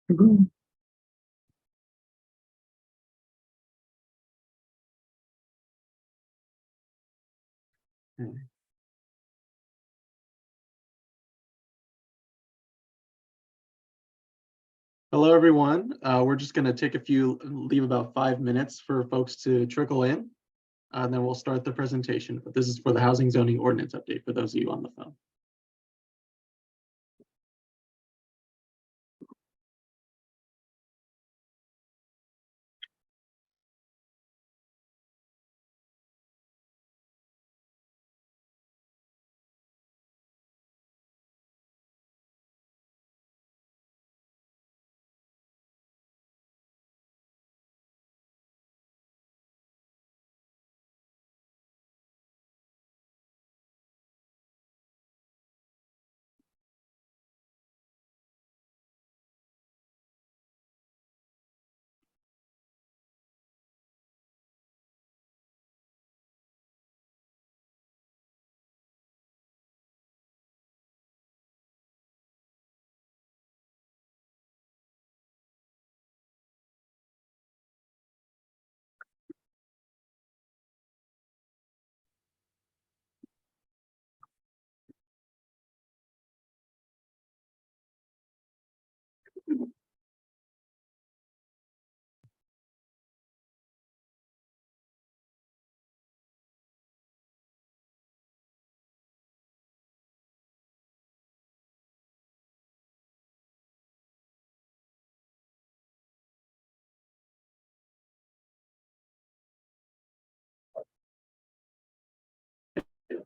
Hello, everyone. We're just going to leave about 5 minutes for folks to trickle in, and then we'll start the presentation. But this is for the Housing Zoning Ordinance update for those of you on the phone.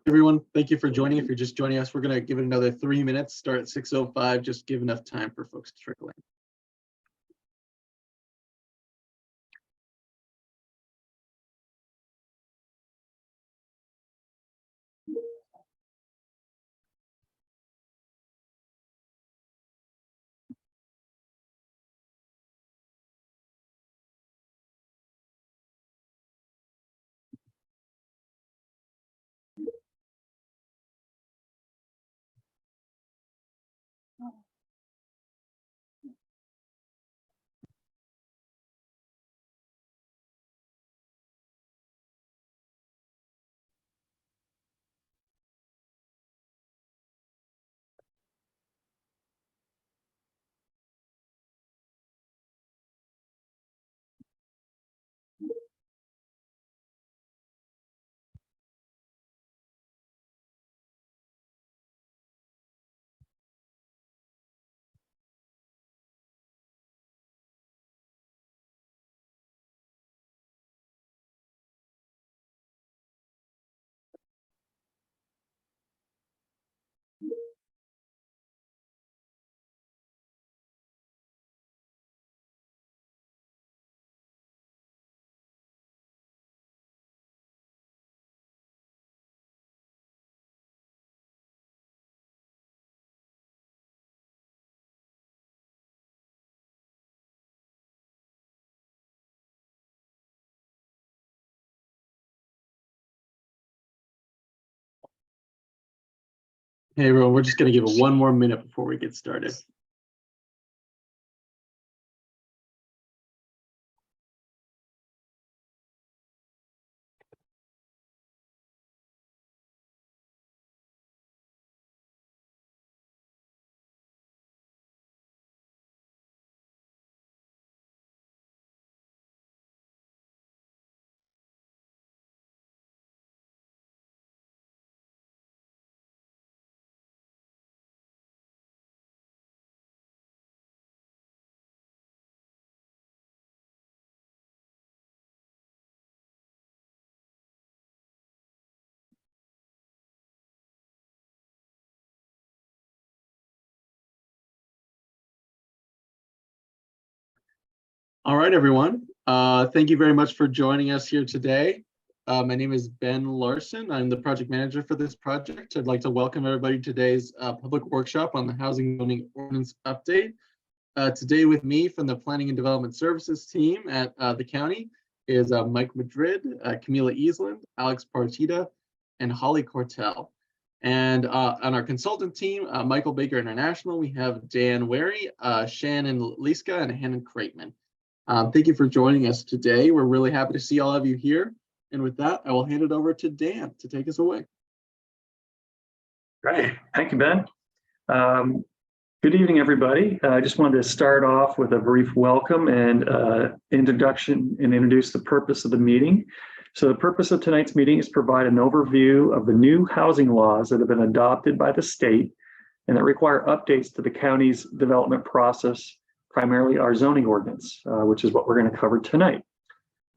Everyone, thank you for joining. If you're just joining us, we're going to give it another 3 minutes, start at 6:05, just give enough time for folks to trickle in. Hey, everyone, we're just going to give it 1 more minute before we get started. All right, everyone. Thank you very much for joining us here today. My name is Ben Larson. I'm the project manager for this project. I'd like to welcome everybody to today's public workshop on the Housing Zoning Ordinance update. Today with me from the Planning and Development Services team at the county is Mike Madrid, Camila Eastland, Alex Partita, and Holly Cortell. And on our consultant team, Michael Baker International, we have Dan Wary, Shannon Liska, and Hannah Kreitman. Thank you for joining us today. We're really happy to see all of you here. And with that, I will hand it over to Dan to take us away. Great. Thank you, Ben. Good evening, everybody. I just wanted to start off with a brief welcome and introduction and introduce the purpose of the meeting. So the purpose of tonight's meeting is to provide an overview of the new housing laws that have been adopted by the state and that require updates to the county's development process, primarily our zoning ordinance, which is what we're going to cover tonight.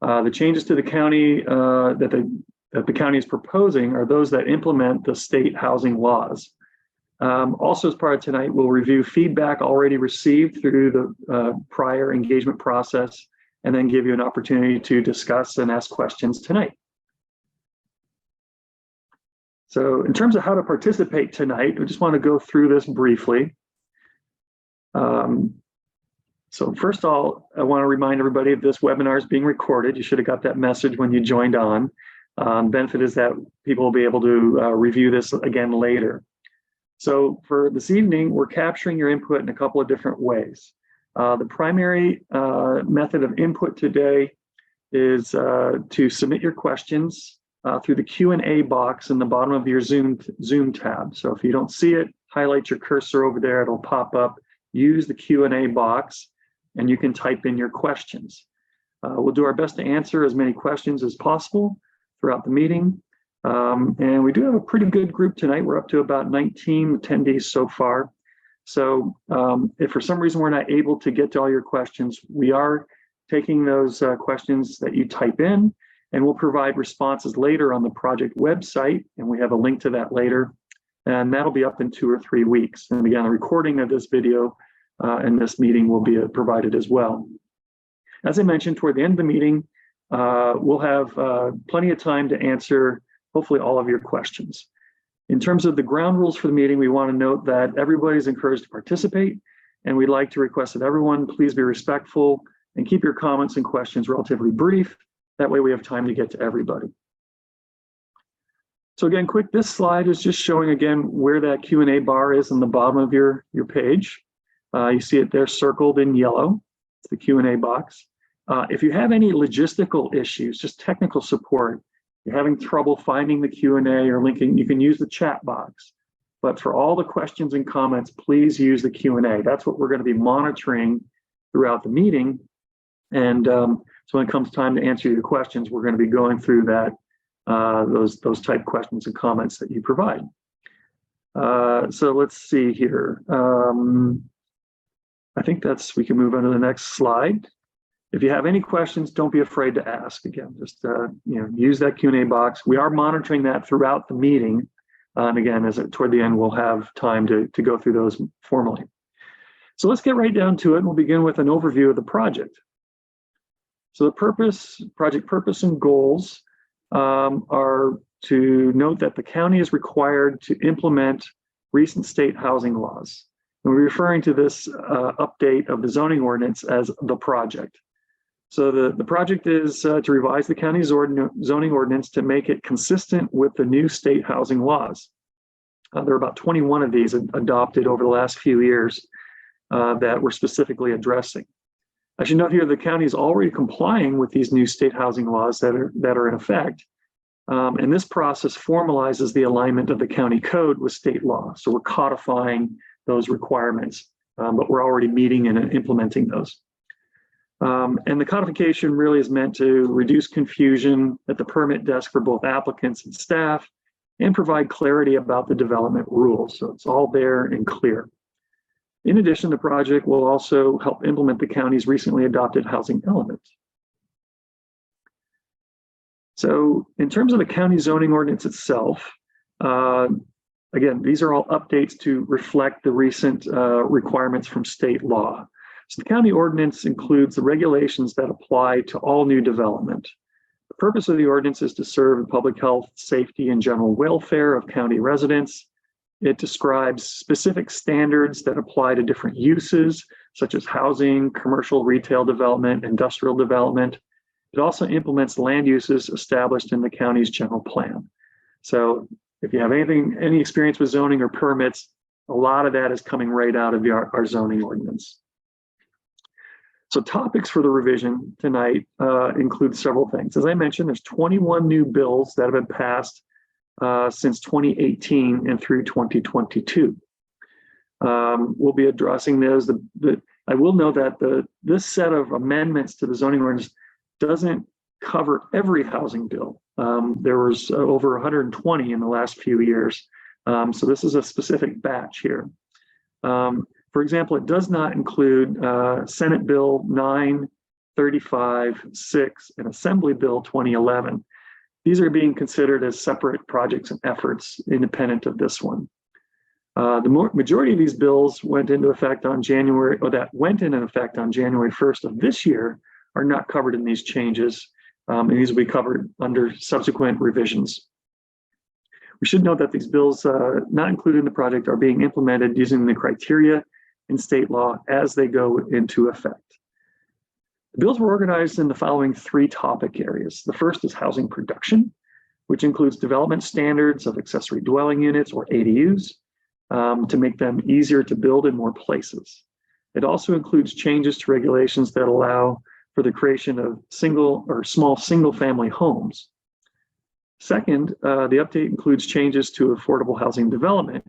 The changes to the county that the county is proposing are those that implement the state housing laws. Also, as part of tonight, we'll review feedback already received through the prior engagement process, and then give you an opportunity to discuss and ask questions tonight. So in terms of how to participate tonight, we just want to go through this briefly. So first of all, I want to remind everybody that this webinar is being recorded. You should have got that message when you joined on. Benefit is that people will be able to review this again later. So for this evening, we're capturing your input in a couple of different ways. The primary method of input today is to submit your questions through the Q&A box in the bottom of your Zoom tab. So if you don't see it, highlight your cursor over there, it'll pop up. Use the Q&A box and you can type in your questions. We'll do our best to answer as many questions as possible throughout the meeting. And we do have a pretty good group tonight. We're up to about 19 attendees so far. So if for some reason we're not able to get to all your questions, we are taking those questions that you type in, and we'll provide responses later on the project website, and we have a link to that later, and that'll be up in 2 or 3 weeks. And again, a recording of this video and this meeting will be provided as well. As I mentioned, toward the end of the meeting, we'll have plenty of time to answer hopefully all of your questions. In terms of the ground rules for the meeting, we want to note that everybody's encouraged to participate, and we'd like to request that everyone please be respectful and keep your comments and questions relatively brief. That way we have time to get to everybody. So again, quick, this slide is just showing again where that Q&A bar is on the bottom of your page. You see it there circled in yellow. It's the Q&A box. If you have any logistical issues, just technical support, you're having trouble finding the Q&A or linking, you can use the chat box. But for all the questions and comments, please use the Q&A. That's what we're going to be monitoring throughout the meeting. And so when it comes time to answer your questions, we're going to be going through that, those type questions and comments that you provide. So let's see here. I think we can move on to the next slide. If you have any questions, don't be afraid to ask. Again, just use that Q&A box. We are monitoring that throughout the meeting. And again, toward the end, we'll have time to go through those formally. So let's get right down to it. We'll begin with an overview of the project. So the project purpose and goals are to note that the county is required to implement recent state housing laws. And we're referring to this update of the zoning ordinance as the project. So the project is to revise the county's zoning ordinance to make it consistent with the new state housing laws. There are about 21 of these adopted over the last few years that we're specifically addressing. I should note here the county is already complying with these new state housing laws that are in effect. And this process formalizes the alignment of the county code with state law. So we're codifying those requirements, but we're already meeting and implementing those. And the codification really is meant to reduce confusion at the permit desk for both applicants and staff and provide clarity about the development rules. So it's all there and clear. In addition, the project will also help implement the county's recently adopted housing elements. So in terms of the county zoning ordinance itself, again, these are all updates to reflect the recent requirements from state law. So the county ordinance includes the regulations that apply to all new development. The purpose of the ordinance is to serve the public health, safety, and general welfare of county residents. It describes specific standards that apply to different uses, such as housing, commercial retail development, industrial development. It also implements land uses established in the county's general plan. So If you have any experience with zoning or permits, a lot of that is coming right out of our zoning ordinance. So topics for the revision tonight include several things. As I mentioned, there's 21 new bills that have been passed since 2018 and through 2022. We'll be addressing those. I will note that this set of amendments to the zoning ordinance doesn't cover every housing bill. There was over 120 in the last few years. So this is a specific batch here. For example, it does not include Senate Bill 935, 6, and Assembly Bill 2011. These are being considered as separate projects and efforts independent of this one. The majority of these bills went into effect on January 1st of this year are not covered in these changes, and these will be covered under subsequent revisions. We should note that these bills not included in the project are being implemented using the criteria in state law as they go into effect. The bills were organized in the following three topic areas. The first is housing production, which includes development standards of accessory dwelling units or ADUs to make them easier to build in more places. It also includes changes to regulations that allow for the creation of small single family homes. Second, the update includes changes to affordable housing development,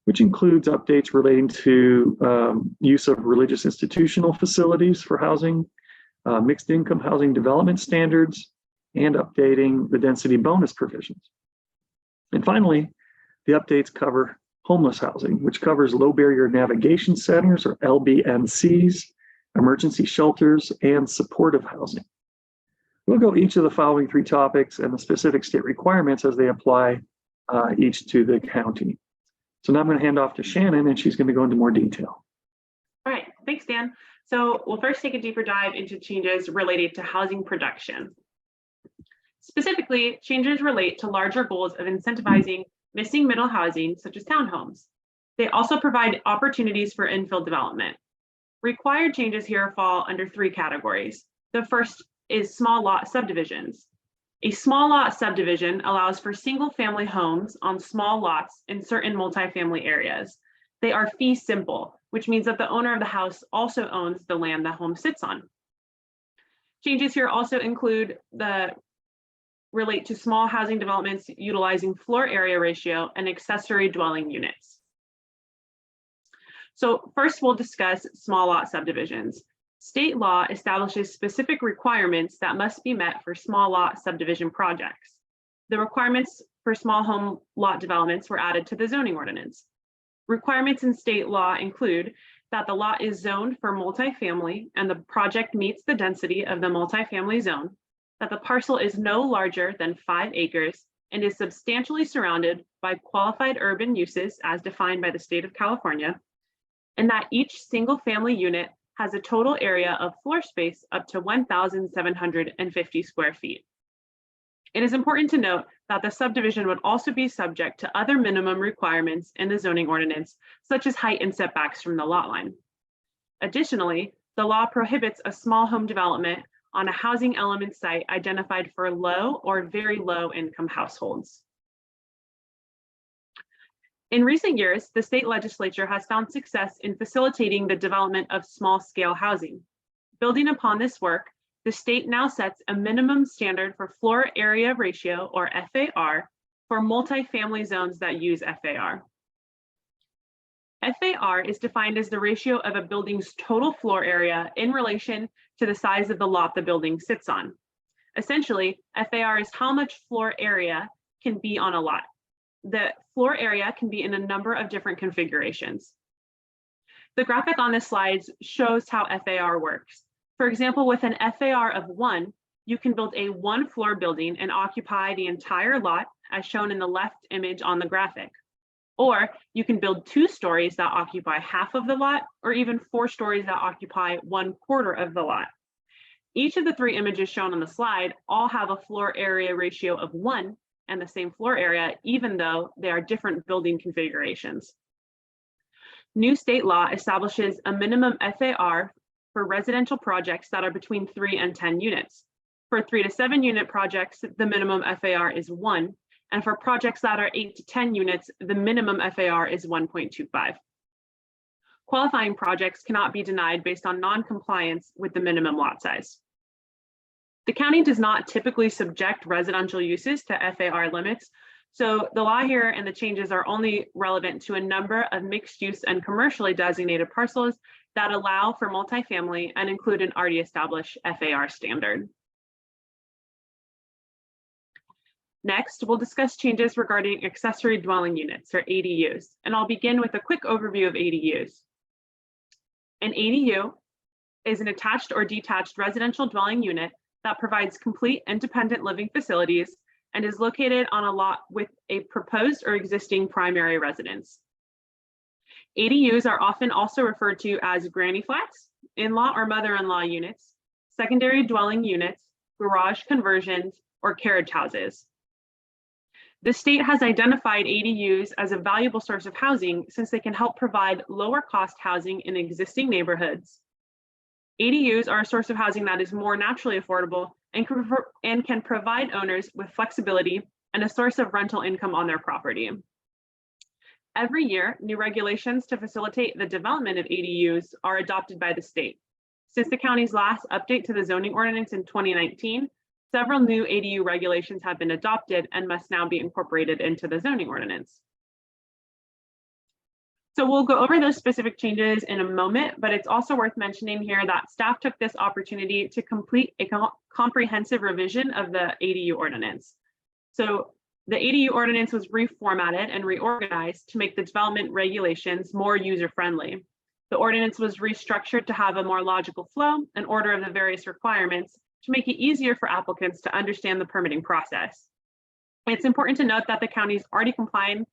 which includes updates relating to use of religious institutional facilities for housing, mixed income housing development standards, and updating the density bonus provisions. And finally, the updates cover homeless housing, which covers low barrier navigation centers or LBNCs, emergency shelters, and supportive housing. We'll go each of the following three topics and the specific state requirements as they apply each to the county. So now I'm going to hand off to Shannon, and she's going to go into more detail. All right, thanks, Dan. So we'll first take a deeper dive into changes related to housing production. Specifically, changes relate to larger goals of incentivizing missing middle housing, such as townhomes. They also provide opportunities for infill development. Required changes here fall under three categories. The first is small lot subdivisions. A small lot subdivision allows for single family homes on small lots in certain multifamily areas. They are fee simple, which means that the owner of the house also owns the land the home sits on. Changes here also include relate to small housing developments utilizing floor area ratio and accessory dwelling units. So first we'll discuss small lot subdivisions. State law establishes specific requirements that must be met for small lot subdivision projects. The requirements for small home lot developments were added to the zoning ordinance. Requirements in state law include that the lot is zoned for multifamily and the project meets the density of the multifamily zone, that the parcel is no larger than 5 acres and is substantially surrounded by qualified urban uses as defined by the state of California, and that each single family unit has a total area of floor space up to 1,750 square feet. It is important to note that the subdivision would also be subject to other minimum requirements in the zoning ordinance, such as height and setbacks from the lot line. Additionally, the law prohibits a small home development on a housing element site identified for low or very low income households. In recent years, the state legislature has found success in facilitating the development of small-scale housing. Building upon this work, the state now sets a minimum standard for floor area ratio, or FAR, for multifamily zones that use FAR. FAR is defined as the ratio of a building's total floor area in relation to the size of the lot the building sits on. Essentially, FAR is how much floor area can be on a lot. The floor area can be in a number of different configurations. The graphic on this slide shows how FAR works. For example, with an FAR of 1, you can build a 1-floor building and occupy the entire lot, as shown in the left image on the graphic. Or you can build 2 stories that occupy half of the lot, or even 4 stories that occupy 1/4 of the lot. Each of the 3 images shown on the slide all have a floor area ratio of 1 and the same floor area, even though they are different building configurations. New state law establishes a minimum FAR for residential projects that are between 3 and 10 units. For 3 to 7 unit projects, the minimum FAR is 1, And for projects that are 8 to 10 units, the minimum FAR is 1.25. Qualifying projects cannot be denied based on non-compliance with the minimum lot size. The county does not typically subject residential uses to FAR limits, so the law here and the changes are only relevant to a number of mixed use and commercially designated parcels that allow for multifamily and include an already established FAR standard. Next, we'll discuss changes regarding accessory dwelling units, or ADUs, and I'll begin with a quick overview of ADUs. An ADU is an attached or detached residential dwelling unit that provides complete independent living facilities and is located on a lot with a proposed or existing primary residence. ADUs are often also referred to as granny flats, in-law or mother-in-law units, secondary dwelling units, garage conversions, or carriage houses. The state has identified ADUs as a valuable source of housing since they can help provide lower cost housing in existing neighborhoods. ADUs are a source of housing that is more naturally affordable and can provide owners with flexibility and a source of rental income on their property. Every year, new regulations to facilitate the development of ADUs are adopted by the state. Since the county's last update to the zoning ordinance in 2019, several new ADU regulations have been adopted and must now be incorporated into the zoning ordinance. So we'll go over those specific changes in a moment, but it's also worth mentioning here that staff took this opportunity to complete a comprehensive revision of the ADU ordinance. So the ADU ordinance was reformatted and reorganized to make the development regulations more user-friendly. The ordinance was restructured to have a more logical flow and order of the various requirements to make it easier for applicants to understand the permitting process. It's important to note that the county's already complying.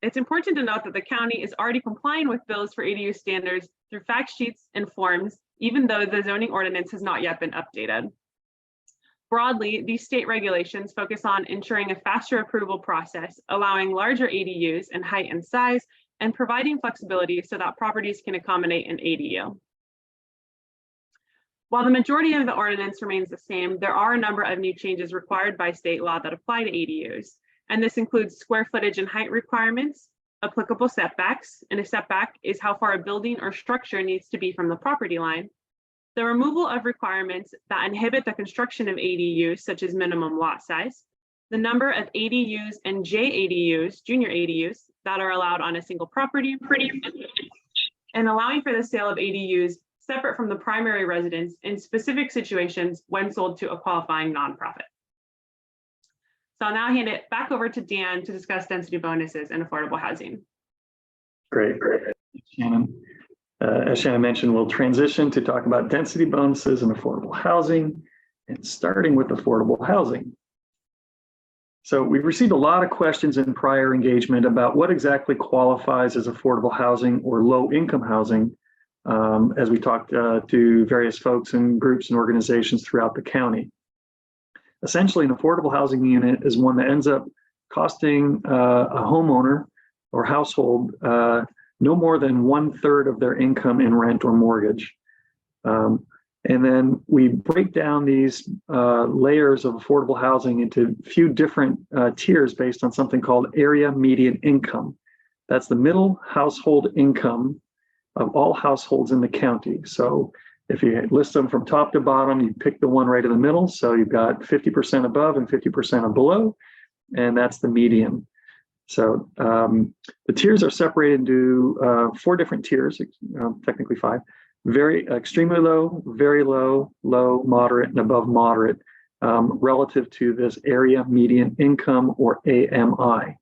It's important to note that the county is already complying with bills for ADU standards through fact sheets and forms, even though the zoning ordinance has not yet been updated. Broadly, these state regulations focus on ensuring a faster approval process, allowing larger ADUs in height and size, and providing flexibility so that properties can accommodate an ADU. While the majority of the ordinance remains the same, there are a number of new changes required by state law that apply to ADUs, and this includes square footage and height requirements, applicable setbacks, and a setback is how far a building or structure needs to be from the property line, the removal of requirements that inhibit the construction of ADUs, such as minimum lot size, the number of ADUs and JADUs, junior ADUs, that are allowed on a single property, and allowing for the sale of ADUs separate from the primary residence in specific situations when sold to a qualifying nonprofit. So I'll now hand it back over to Dan to discuss density bonuses and affordable housing. Great. Shannon. As Shannon mentioned, we'll transition to talk about density bonuses and affordable housing, and starting with affordable housing. So we've received a lot of questions in prior engagement about what exactly qualifies as affordable housing or low income housing, as we talked to various folks and groups and organizations throughout the county. Essentially, an affordable housing unit is one that ends up costing a homeowner or household no more than 1/3 of their income in rent or mortgage. And then we break down these layers of affordable housing into a few different tiers based on something called area median income. That's the middle household income of all households in the county. So if you list them from top to bottom, you pick the one right in the middle. So you've got 50% above and 50% below, and that's the median. So the tiers are separated into 4 different tiers, technically 5. Very extremely low, very low, low, moderate, and above moderate, relative to this area median income, or AMI.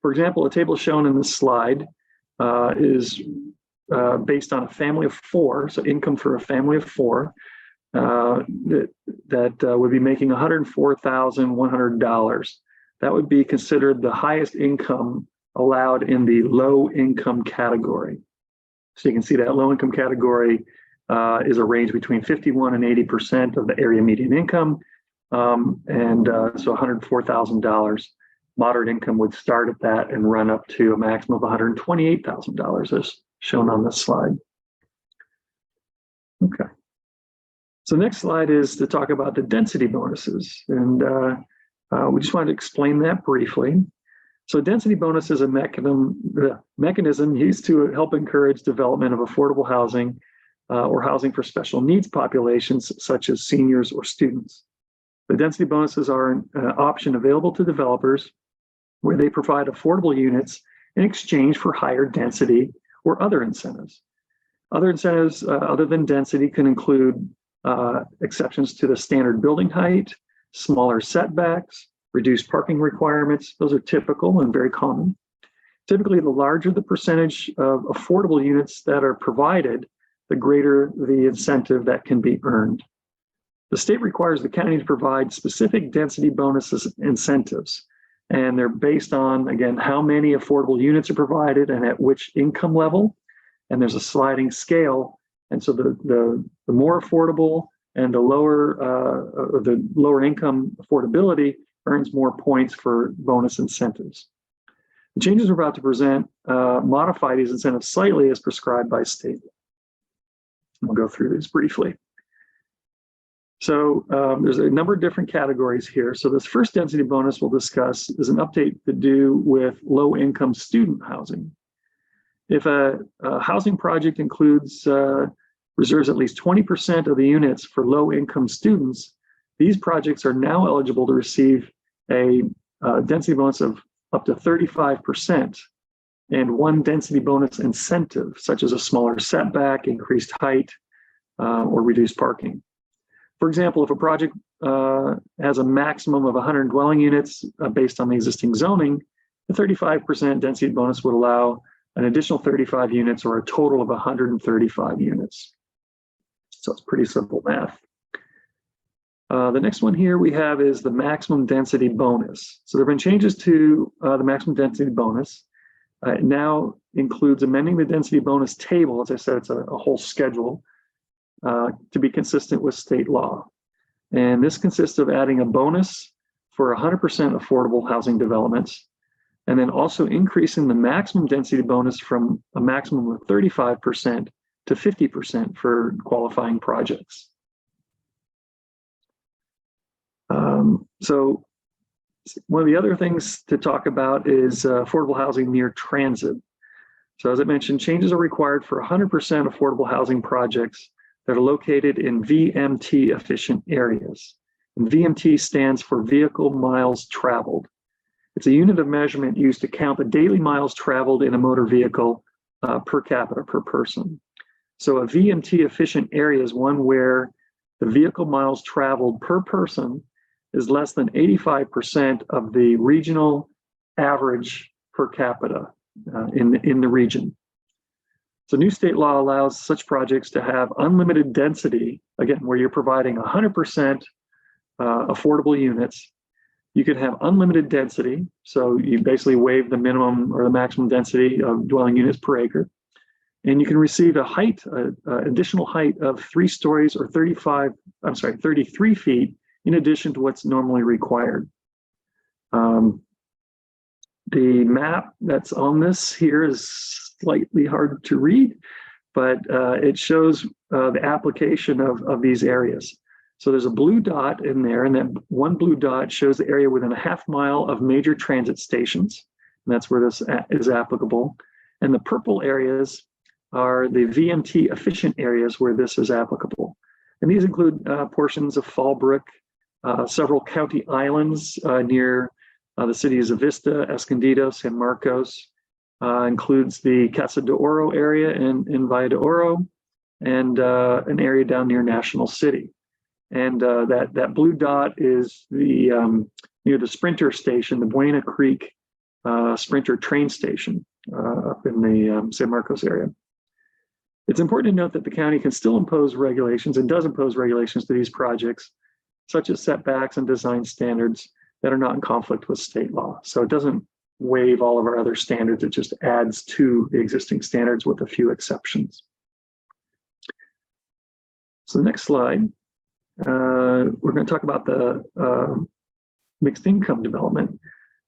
For example, a table shown in this slide is based on a family of 4, so income for a family of 4 that would be making $104,100. That would be considered the highest income allowed in the low income category. So you can see that low income category is a range between 51 and 80% of the area median income, so $104,000. Moderate income would start at that and run up to a maximum of $128,000, as shown on this slide. Okay. So next slide is to talk about the density bonuses. And we just wanted to explain that briefly. So density bonus is a mechanism used to help encourage development of affordable housing or housing for special needs populations, such as seniors or students. The density bonuses are an option available to developers where they provide affordable units in exchange for higher density or other incentives. Other incentives other than density can include exceptions to the standard building height, smaller setbacks, reduced parking requirements. Those are typical and very common. Typically, the larger the percentage of affordable units that are provided, the greater the incentive that can be earned. The state requires the county to provide specific density bonuses incentives, and they're based on, again, how many affordable units are provided and at which income level. And there's a sliding scale. And so the more affordable and the lower income affordability earns more points for bonus incentives. The changes we're about to present modify these incentives slightly as prescribed by state. We'll go through these briefly. So there's a number of different categories here. So this first density bonus we'll discuss is an update to do with low-income student housing. If a housing project includes reserves at least 20% of the units for low-income students, these projects are now eligible to receive a density bonus of up to 35% and one density bonus incentive, such as a smaller setback, increased height, or reduced parking. For example, if a project has a maximum of 100 dwelling units based on the existing zoning, the 35% density bonus would allow an additional 35 units or a total of 135 units. So it's pretty simple math. The next one here we have is the maximum density bonus. So there have been changes to the maximum density bonus. It now includes amending the density bonus table. As I said, it's a whole schedule to be consistent with state law. And this consists of adding a bonus for 100% affordable housing developments, and then also increasing the maximum density bonus from a maximum of 35% to 50% for qualifying projects. So one of the other things to talk about is affordable housing near transit. So as I mentioned, changes are required for 100% affordable housing projects that are located in VMT efficient areas. And VMT stands for vehicle miles traveled. It's a unit of measurement used to count the daily miles traveled in a motor vehicle per capita, per person. So a VMT efficient area is one where the vehicle miles traveled per person is less than 85% of the regional average per capita in the region. So new state law allows such projects to have unlimited density, again, where you're providing 100% affordable units. You can have unlimited density, so you basically waive the minimum or the maximum density of dwelling units per acre. And you can receive a height, additional height of 3 stories or 33 feet in addition to what's normally required. The map that's on this here is slightly hard to read, but it shows the application of these areas. So there's a blue dot in there, and that one blue dot shows the area within a half mile of major transit stations, and that's where this is applicable. And the purple areas are the VMT efficient areas where this is applicable. And these include portions of Fallbrook, several county islands near the cities of Vista, Escondido, San Marcos, includes the Casa de Oro area in Valle de Oro, and an area down near National City. And that blue dot is the near the Sprinter station, the Buena Creek Sprinter train station up in the San Marcos area. It's important to note that the county can still impose regulations and does impose regulations to these projects, such as setbacks and design standards that are not in conflict with state law. So it doesn't waive all of our other standards, it just adds to the existing standards with a few exceptions. So the next slide, we're going to talk about the mixed income development.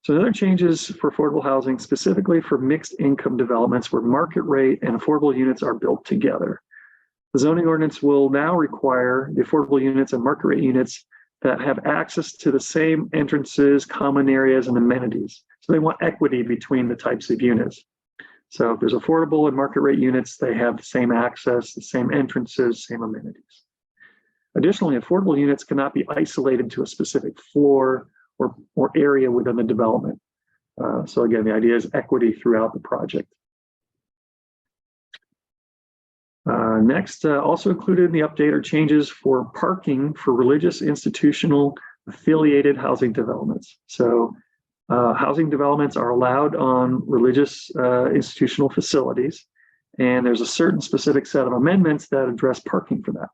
So other changes for affordable housing, specifically for mixed income developments where market rate and affordable units are built together. The zoning ordinance will now require the affordable units and market rate units that have access to the same entrances, common areas, and amenities. So they want equity between the types of units. So if there's affordable and market rate units, they have the same access, the same entrances, same amenities. Additionally, affordable units cannot be isolated to a specific floor or area within the development. So again, the idea is equity throughout the project. Next, also included in the update are changes for parking for religious, institutional, affiliated housing developments. So housing developments are allowed on religious institutional facilities, and there's a certain specific set of amendments that address parking for that.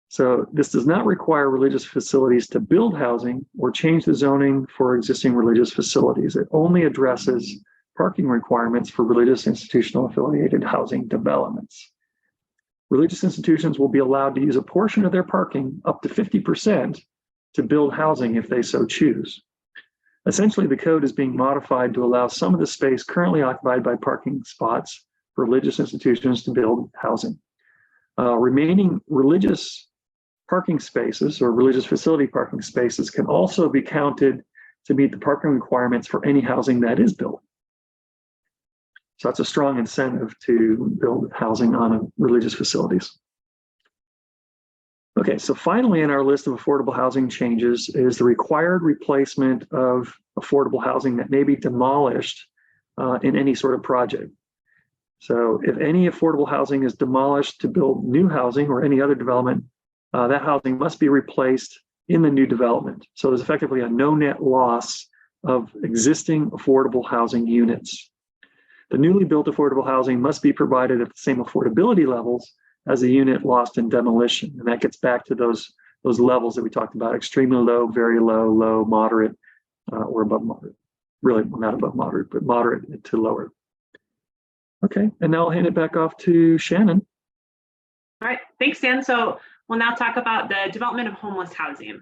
So this does not require religious facilities to build housing or change the zoning for existing religious facilities. It only addresses parking requirements for religious institutional affiliated housing developments. Religious institutions will be allowed to use a portion of their parking, up to 50%, to build housing if they so choose. Essentially, the code is being modified to allow some of the space currently occupied by parking spots for religious institutions to build housing. Remaining religious parking spaces or religious facility parking spaces can also be counted to meet the parking requirements for any housing that is built. So that's a strong incentive to build housing on religious facilities. Okay, so finally in our list of affordable housing changes is the required replacement of affordable housing that may be demolished in any sort of project. So if any affordable housing is demolished to build new housing or any other development, that housing must be replaced in the new development. So there's effectively a no net loss of existing affordable housing units. The newly built affordable housing must be provided at the same affordability levels as the unit lost in demolition. And that gets back to those levels that we talked about: extremely low, very low, low, moderate, or above moderate. Really not above moderate, but moderate to lower. Okay, and now I'll hand it back off to Shannon. All right, thanks, Dan. So we'll now talk about the development of homeless housing.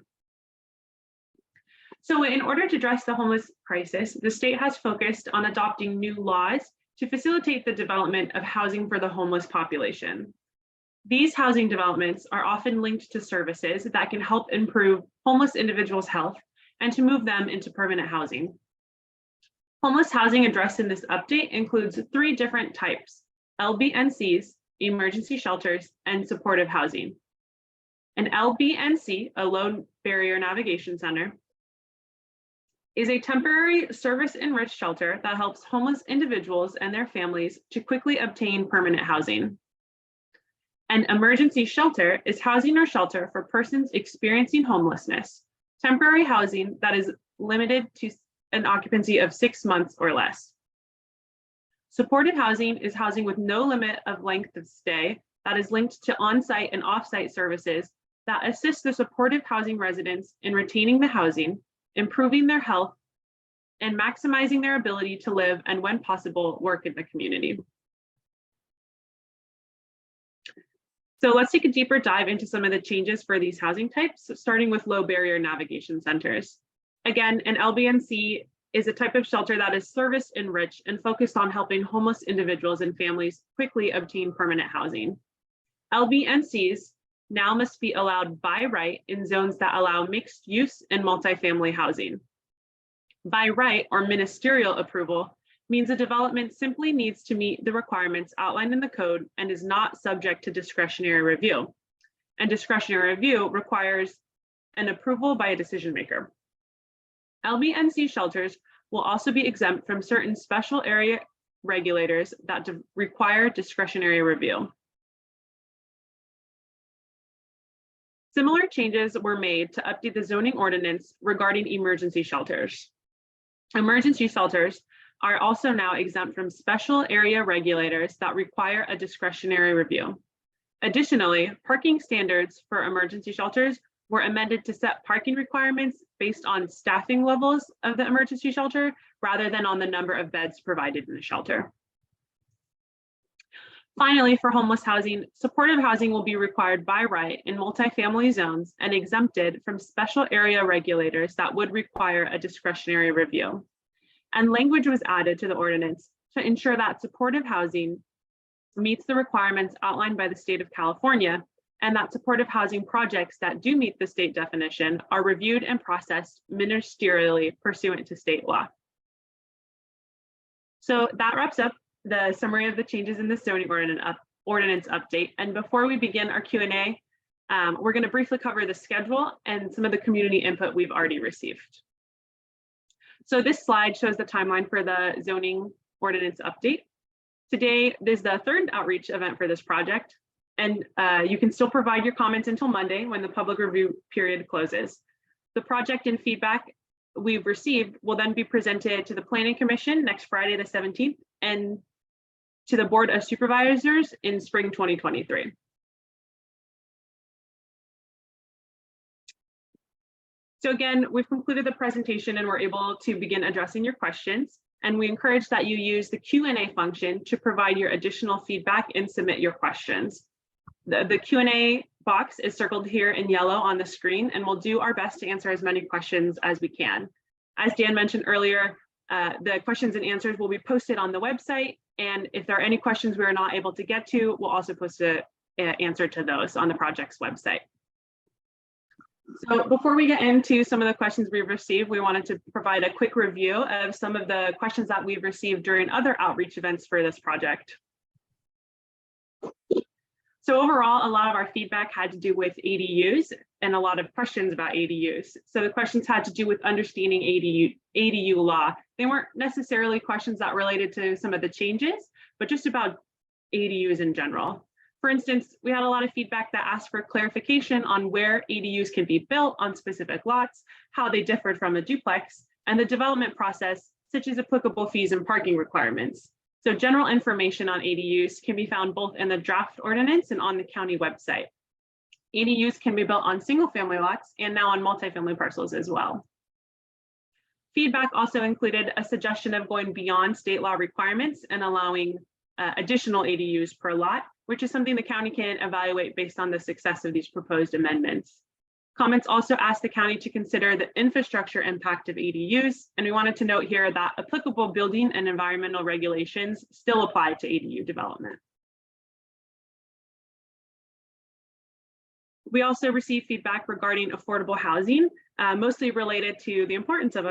So in order to address the homeless crisis, the state has focused on adopting new laws to facilitate the development of housing for the homeless population. These housing developments are often linked to services that can help improve homeless individuals' health and to move them into permanent housing. Homeless housing addressed in this update includes 3 different types: LBNCs, emergency shelters, and supportive housing. An LBNC, a low barrier navigation center, is a temporary service-enriched shelter that helps homeless individuals and their families to quickly obtain permanent housing. An emergency shelter is housing or shelter for persons experiencing homelessness, temporary housing that is limited to an occupancy of 6 months or less. Supportive housing is housing with no limit of length of stay that is linked to on-site and off-site services that assist the supportive housing residents in retaining the housing, improving their health, and maximizing their ability to live and, when possible, work in the community. So let's take a deeper dive into some of the changes for these housing types, starting with low barrier navigation centers. Again, an LBNC is a type of shelter that is service enriched and focused on helping homeless individuals and families quickly obtain permanent housing. LBNCs now must be allowed by right in zones that allow mixed use and multifamily housing. By right, or ministerial approval, means a development simply needs to meet the requirements outlined in the code and is not subject to discretionary review. And discretionary review requires an approval by a decision maker. LBNC shelters will also be exempt from certain special area regulators that require discretionary review. Similar changes were made to update the zoning ordinance regarding emergency shelters. Emergency shelters are also now exempt from special area regulators that require a discretionary review. Additionally, parking standards for emergency shelters were amended to set parking requirements based on staffing levels of the emergency shelter rather than on the number of beds provided in the shelter. Finally, for homeless housing, supportive housing will be required by right in multifamily zones and exempted from special area regulators that would require a discretionary review. And language was added to the ordinance to ensure that supportive housing meets the requirements outlined by the state of California, and that supportive housing projects that do meet the state definition are reviewed and processed ministerially pursuant to state law. So that wraps up the summary of the changes in the zoning ordinance update. And before we begin our Q&A, we're going to briefly cover the schedule and some of the community input we've already received. So this slide shows the timeline for the zoning ordinance update. Today is the third outreach event for this project, and you can still provide your comments until Monday when the public review period closes. The project and feedback we've received will then be presented to the Planning Commission next Friday, the 17th, and to the Board of Supervisors in spring 2023. So again, we've concluded the presentation and we're able to begin addressing your questions. And we encourage that you use the Q&A function to provide your additional feedback and submit your questions. The Q&A box is circled here in yellow on the screen, and we'll do our best to answer as many questions as we can. As Dan mentioned earlier, the questions and answers will be posted on the website. And if there are any questions we are not able to get to, we'll also post an answer to those on the project's website. So before we get into some of the questions we've received, we wanted to provide a quick review of some of the questions that we've received during other outreach events for this project. So overall, a lot of our feedback had to do with ADUs and a lot of questions about ADUs. So the questions had to do with understanding ADU law. They weren't necessarily questions that related to some of the changes, but just about ADUs in general. For instance, we had a lot of feedback that asked for clarification on where ADUs can be built on specific lots, how they differed from a duplex, and the development process, such as applicable fees and parking requirements. So general information on ADUs can be found both in the draft ordinance and on the county website. ADUs can be built on single-family lots and now on multifamily parcels as well. Feedback also included a suggestion of going beyond state law requirements and allowing additional ADUs per lot, which is something the county can evaluate based on the success of these proposed amendments. Comments also asked the county to consider the infrastructure impact of ADUs, and we wanted to note here that applicable building and environmental regulations still apply to ADU development. We also received feedback regarding affordable housing, mostly related to the importance of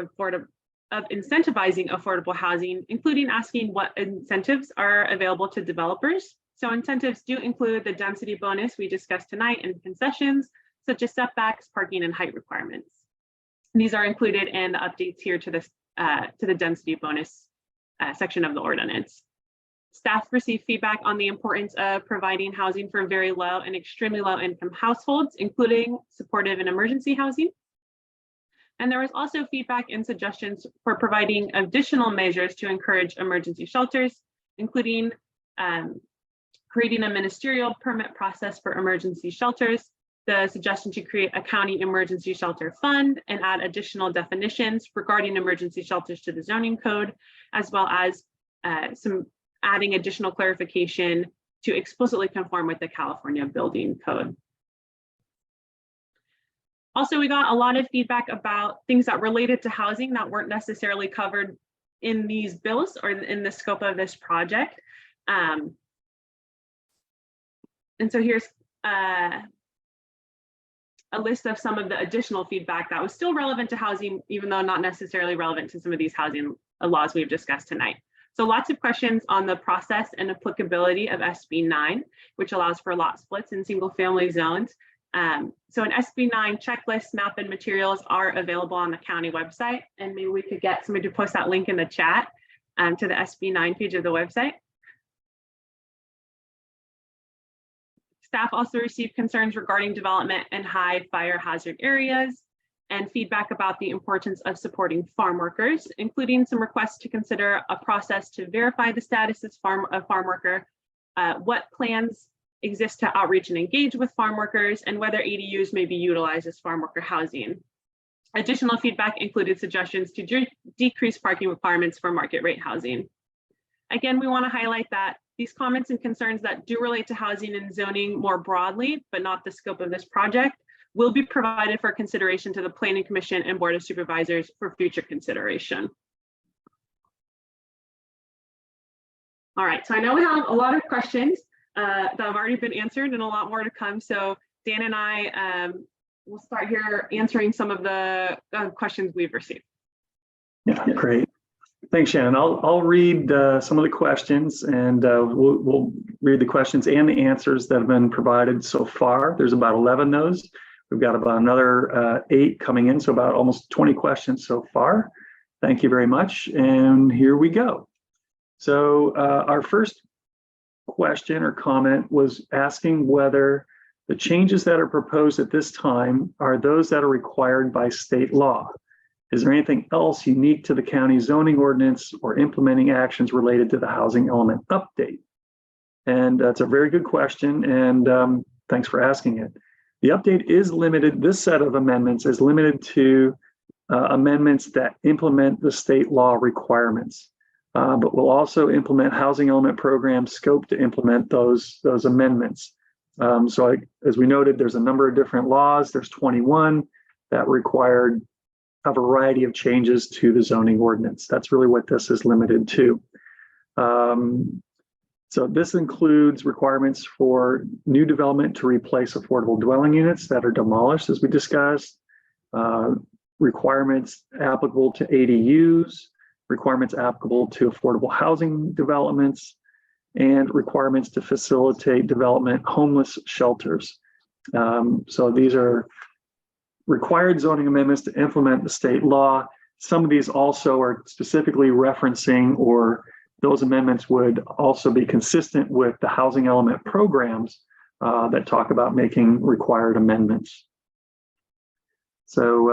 incentivizing affordable housing, including asking what incentives are available to developers. So incentives do include the density bonus we discussed tonight and concessions, such as setbacks, parking, and height requirements. These are included in the updates here to the density bonus section of the ordinance. Staff received feedback on the importance of providing housing for very low and extremely low income households, including supportive and emergency housing. And there was also feedback and suggestions for providing additional measures to encourage emergency shelters, including creating a ministerial permit process for emergency shelters, the suggestion to create a county emergency shelter fund and add additional definitions regarding emergency shelters to the zoning code, as well as adding additional clarification to explicitly conform with the California Building Code. Also, we got a lot of feedback about things that related to housing that weren't necessarily covered in these bills or in the scope of this project. And so here's a list of some of the additional feedback that was still relevant to housing, even though not necessarily relevant to some of these housing laws we've discussed tonight. So lots of questions on the process and applicability of SB 9, which allows for lot splits in single family zones. So an SB 9 checklist, map, and materials are available on the county website. And maybe we could get somebody to post that link in the chat to the SB 9 page of the website. Staff also received concerns regarding development in high fire hazard areas and feedback about the importance of supporting farm workers, including some requests to consider a process to verify the status as a farm worker, what plans exist to outreach and engage with farm workers, and whether ADUs may be utilized as farm worker housing. Additional feedback included suggestions to decrease parking requirements for market rate housing. Again, we want to highlight that these comments and concerns that do relate to housing and zoning more broadly, but not the scope of this project, will be provided for consideration to the Planning Commission and Board of Supervisors for future consideration. All right, so I know we have a lot of questions that have already been answered and a lot more to come. So Dan and I will start here answering some of the questions we've received. Yeah, great. Thanks, Shannon. I'll read some of the questions, and we'll read the questions and the answers that have been provided so far. There's about 11 of those. We've got about another 8 coming in, so about almost 20 questions so far. Thank you very much, and here we go. So our first question or comment was asking whether the changes that are proposed at this time are those that are required by state law. Is there anything else unique to the county zoning ordinance or implementing actions related to the housing element update? And that's a very good question, and thanks for asking it. The update is limited, this set of amendments is limited to amendments that implement the state law requirements. But we'll also implement housing element programs scope to implement those amendments. As we noted, there's a number of different laws. There's 21 that required a variety of changes to the zoning ordinance. That's really what this is limited to. So this includes requirements for new development to replace affordable dwelling units that are demolished, as we discussed, requirements applicable to ADUs, requirements applicable to affordable housing developments, and requirements to facilitate development homeless shelters. So these are required zoning amendments to implement the state law. Some of these also are specifically referencing, or those amendments would also be consistent with the housing element programs that talk about making required amendments. So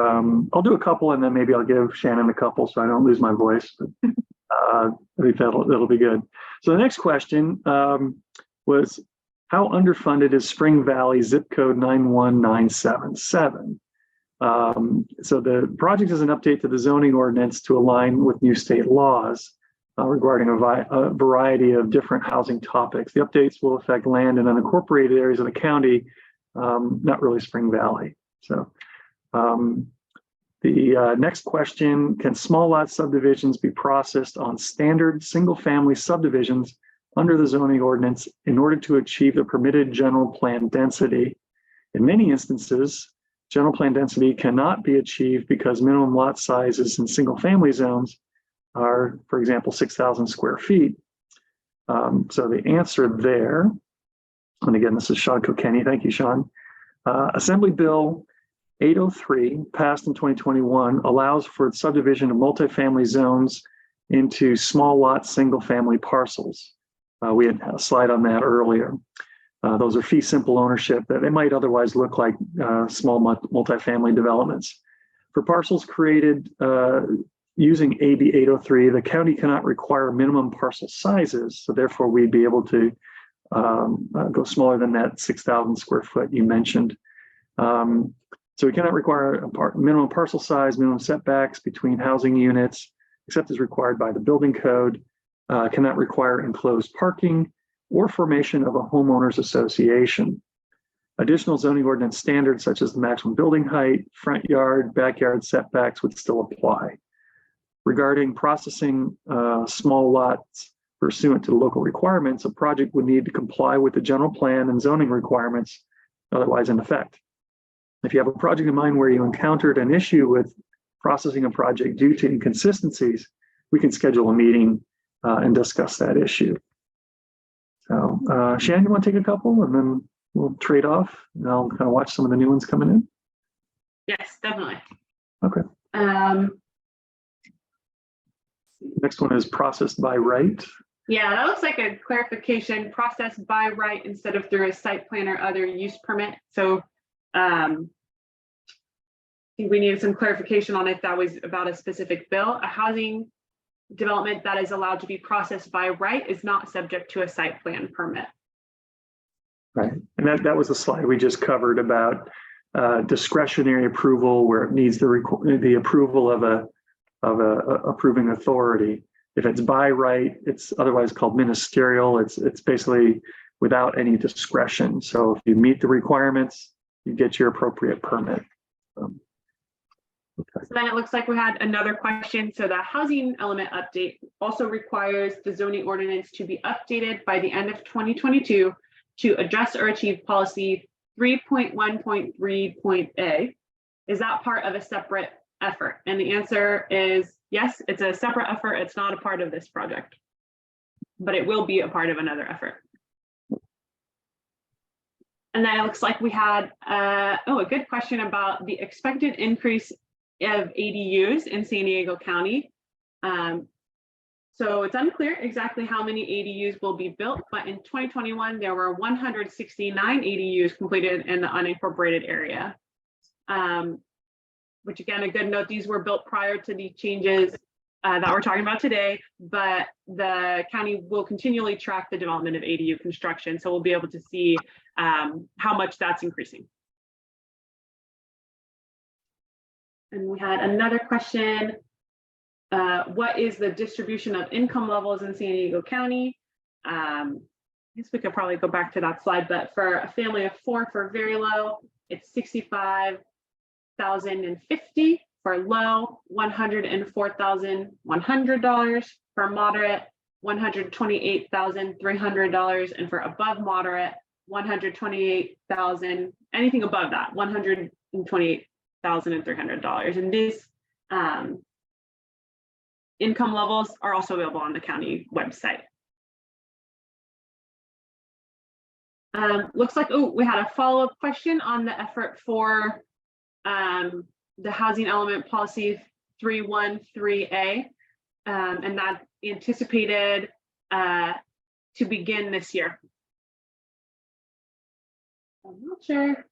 I'll do a couple, and then maybe I'll give Shannon a couple so I don't lose my voice. But I think that'll be good. So the next question was, how underfunded is Spring Valley zip code 91977? So the project is an update to the zoning ordinance to align with new state laws regarding a variety of different housing topics. The updates will affect land in unincorporated areas of the county, not really Spring Valley. So the next question, can small lot subdivisions be processed on standard single family subdivisions under the zoning ordinance in order to achieve the permitted general plan density? In many instances, general plan density cannot be achieved because minimum lot sizes in single family zones are, for example, 6,000 square feet. So the answer there, and again, this is Sean Kilkenny. Thank you, Sean. Assembly Bill 803, passed in 2021, allows for subdivision of multifamily zones into small lot single family parcels. We had a slide on that earlier. Those are fee simple ownership that they might otherwise look like small multifamily developments. For parcels created using AB 803, the county cannot require minimum parcel sizes, so therefore we'd be able to go smaller than that 6,000 square foot you mentioned. So we cannot require a minimum parcel size, minimum setbacks between housing units, except as required by the building code, cannot require enclosed parking or formation of a homeowners association. Additional zoning ordinance standards such as the maximum building height, front yard, backyard setbacks would still apply. Regarding processing small lots pursuant to the local requirements, a project would need to comply with the general plan and zoning requirements otherwise in effect. If you have a project in mind where you encountered an issue with processing a project due to inconsistencies, we can schedule a meeting and discuss that issue. So Shannon, you want to take a couple and then we'll trade off and I'll kind of watch some of the new ones coming in? Yes, definitely. Okay. Next one is processed by right. Yeah, that looks like a clarification, processed by right instead of through a site plan or other use permit. So I think we needed some clarification on if that was about a specific bill. A housing development that is allowed to be processed by right is not subject to a site plan permit. Right, and that was the slide we just covered about discretionary approval where it needs the approval of a approving authority. If it's by right, it's otherwise called ministerial. It's basically without any discretion. So if you meet the requirements, you get your appropriate permit. So then it looks like we had another question. So the housing element update also requires the zoning ordinance to be updated by the end of 2022 to address or achieve policy 3.1.3.a. Is that part of a separate effort? And the answer is yes, it's a separate effort. It's not a part of this project, but it will be a part of another effort. And then it looks like we had a good question about the expected increase of ADUs in San Diego County. So it's unclear exactly how many ADUs will be built, but in 2021, there were 169 ADUs completed in the unincorporated area. Which again, a good note, these were built prior to the changes that we're talking about today, but the county will continually track the development of ADU construction. So we'll be able to see how much that's increasing. And we had another question. What is the distribution of income levels in San Diego County? I guess we could probably go back to that slide, but for a family of 4 for very low, it's $65,050. For low, $104,100. For moderate, $128,300. And for above moderate, $128,000. Anything above that, $128,300. And these income levels are also available on the county website. Looks like, we had a follow-up question on the effort for the housing element policy 313A, and that anticipated to begin this year. I'm not sure.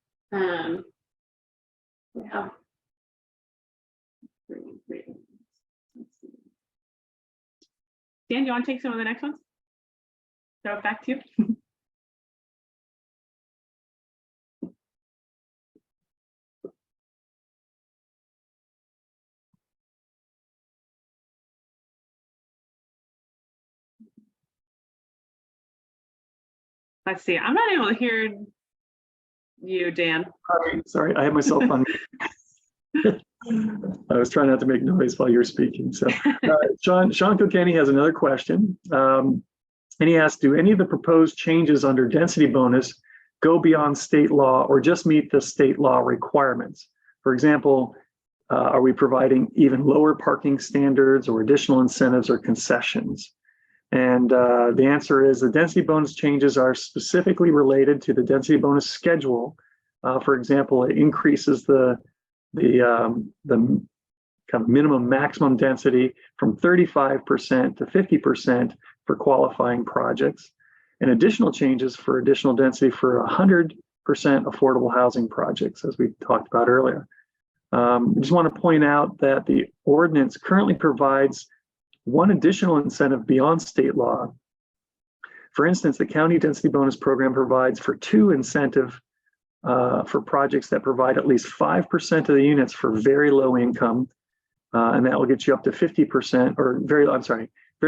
We have 313. Dan, do you want to take some of the next ones? Throw it back to you. Let's see. I'm not able to hear you, Dan. Sorry, I had myself on. I was trying not to make noise while you were speaking. So Sean Kilkenny has another question. And he asks, do any of the proposed changes under density bonus go beyond state law or just meet the state law requirements? For example, are we providing even lower parking standards or additional incentives or concessions? And the answer is the density bonus changes are specifically related to the density bonus schedule. For example, it increases the kind of minimum maximum density from 35% to 50% for qualifying projects, and additional changes for additional density for 100% affordable housing projects, as we talked about earlier. I just want to point out that the ordinance currently provides one additional incentive beyond state law. For instance, the county density bonus program provides for 2 incentives for projects that provide at least 5% of the units for very low income, and that will get you up to 50%, or very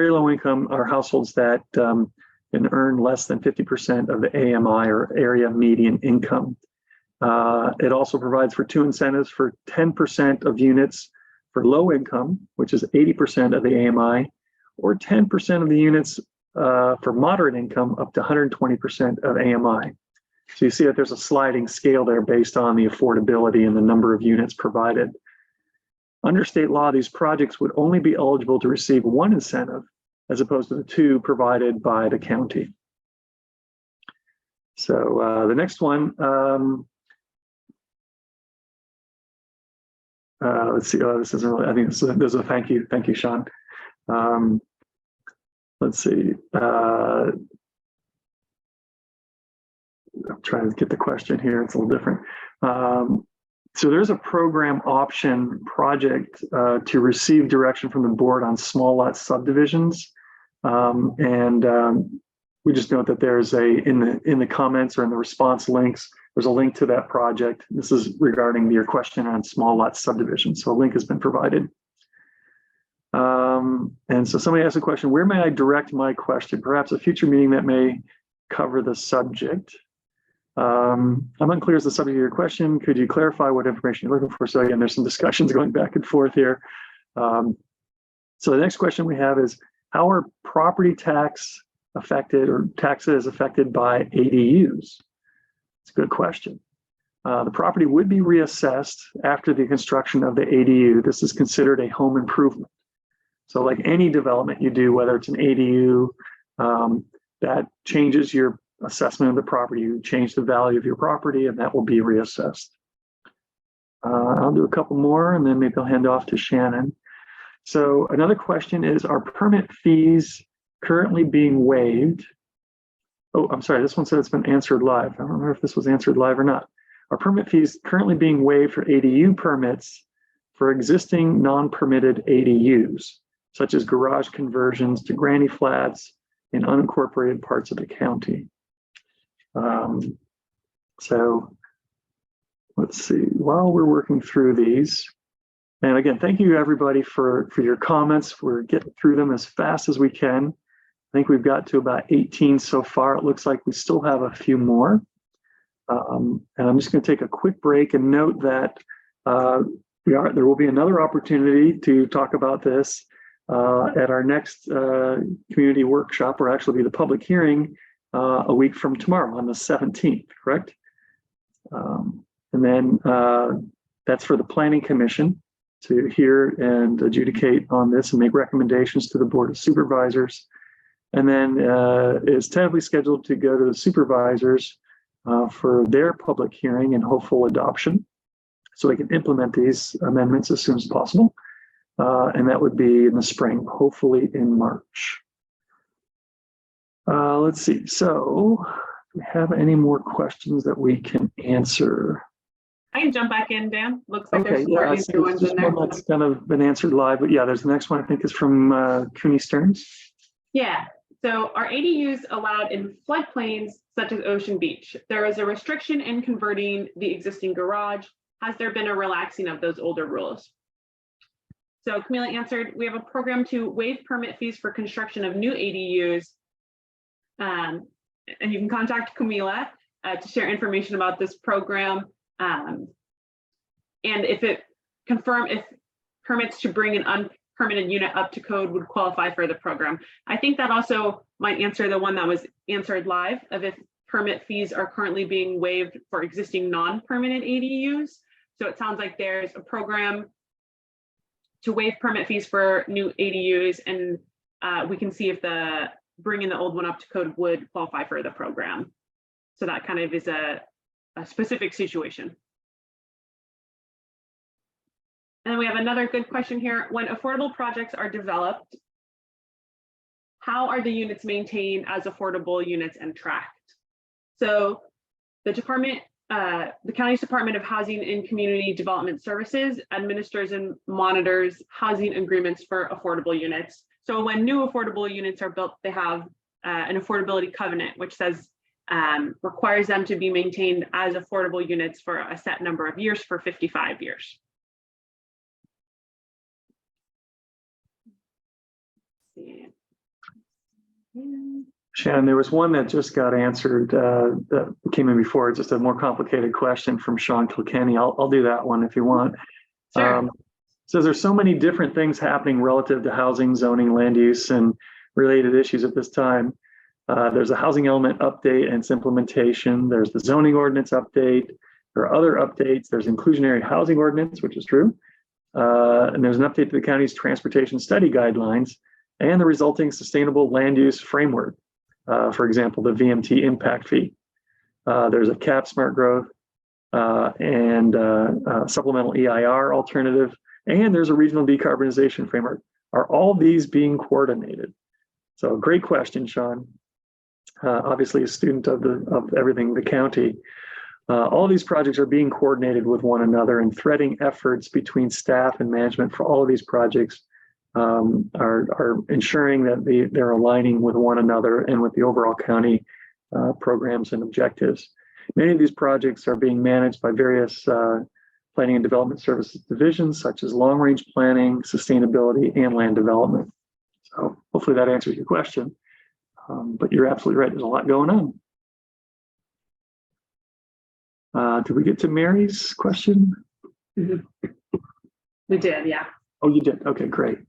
low income are households that can earn less than 50% of the AMI, or area median income. It also provides for 2 incentives for 10% of units for low income, which is 80% of the AMI, or 10% of the units for moderate income up to 120% of AMI. So you see that there's a sliding scale there based on the affordability and the number of units provided. Under state law, these projects would only be eligible to receive 1 incentive as opposed to the 2 provided by the county. So the next one, let's see. This isn't really. I think there's a thank you, Sean. Let's see. I'm trying to get the question here. It's a little different. So there's a program option project to receive direction from the board on small lot subdivisions, and we just note that there's in the comments or in the response links. There's a link to that project. This is regarding your question on small lot subdivisions. So a link has been provided. And so somebody asked a question, where may I direct my question? Perhaps a future meeting that may cover the subject. I'm unclear as the subject of your question. Could you clarify what information you're looking for? So again, there's some discussions going back and forth here. So the next question we have is, how are property tax affected or taxes affected by ADUs? It's a good question. The property would be reassessed after the construction of the ADU. This is considered a home improvement. So like any development you do, whether it's an ADU, that changes your assessment of the property. You change the value of your property and that will be reassessed. I'll do a couple more and then maybe I'll hand off to Shannon. So another question is, are permit fees currently being waived? Oh, I'm sorry, this one said it's been answered live. I don't remember if this was answered live or not. Are permit fees currently being waived for ADU permits for existing non-permitted ADUs, such as garage conversions to granny flats in unincorporated parts of the county? So let's see, while we're working through these, and again, thank you everybody for your comments. We're getting through them as fast as we can. I think we've got to about 18 so far. It looks like we still have a few more. And I'm just going to take a quick break and note that there will be another opportunity to talk about this at our next community workshop, or actually be the public hearing a week from tomorrow on the 17th, correct? And then that's for the Planning Commission to hear and adjudicate on this and make recommendations to the Board of Supervisors. And then is tentatively scheduled to go to the supervisors for their public hearing and hopeful adoption, so we can implement these amendments as soon as possible. And that would be in the spring, hopefully in March. Let's see, so do we have any more questions that we can answer? I can jump back in, Dan. Looks like Okay, there's more answer ones in there. One that's kind of been answered live, but yeah, there's the next one I think is from Cooney Stearns. Yeah, so are ADUs allowed in floodplains such as Ocean Beach? There is a restriction in converting the existing garage. Has there been a relaxing of those older rules? So Camila answered, we have a program to waive permit fees for construction of new ADUs. And you can contact Camila to share information about this program. And if permits to bring an unpermitted unit up to code would qualify for the program. I think that also might answer the one that was answered live of if permit fees are currently being waived for existing non-permitted ADUs. So it sounds like there's a program to waive permit fees for new ADUs, and we can see if bringing the old one up to code would qualify for the program. So that kind of is a specific situation. And then we have another good question here. When affordable projects are developed, how are the units maintained as affordable units and tracked? So the county's Department of Housing and Community Development Services administers and monitors housing agreements for affordable units. So when new affordable units are built, they have an affordability covenant, which says requires them to be maintained as affordable units for a set number of years for 55 years. Shannon, there was one that just got answered that came in before, just a more complicated question from Sean Kilkenny. I'll do that one if you want. Sure. Says there's so many different things happening relative to housing, zoning, land use, and related issues at this time. There's a housing element update and its implementation. There's the zoning ordinance update. There are other updates. There's inclusionary housing ordinance, which is true. And there's an update to the county's transportation study guidelines and the resulting sustainable land use framework. For example, the VMT impact fee. There's a cap smart growth and supplemental EIR alternative, and there's a regional decarbonization framework. Are all these being coordinated? So great question, Sean. Obviously a student of everything the county. All these projects are being coordinated with one another, and threading efforts between staff and management for all of these projects are ensuring that they're aligning with one another and with the overall county programs and objectives. Many of these projects are being managed by various planning and development services divisions, such as long-range planning, sustainability, and land development. So hopefully that answers your question. But you're absolutely right, there's a lot going on. Did we get to Mary's question? We did, yeah. Oh, you did. Okay, great.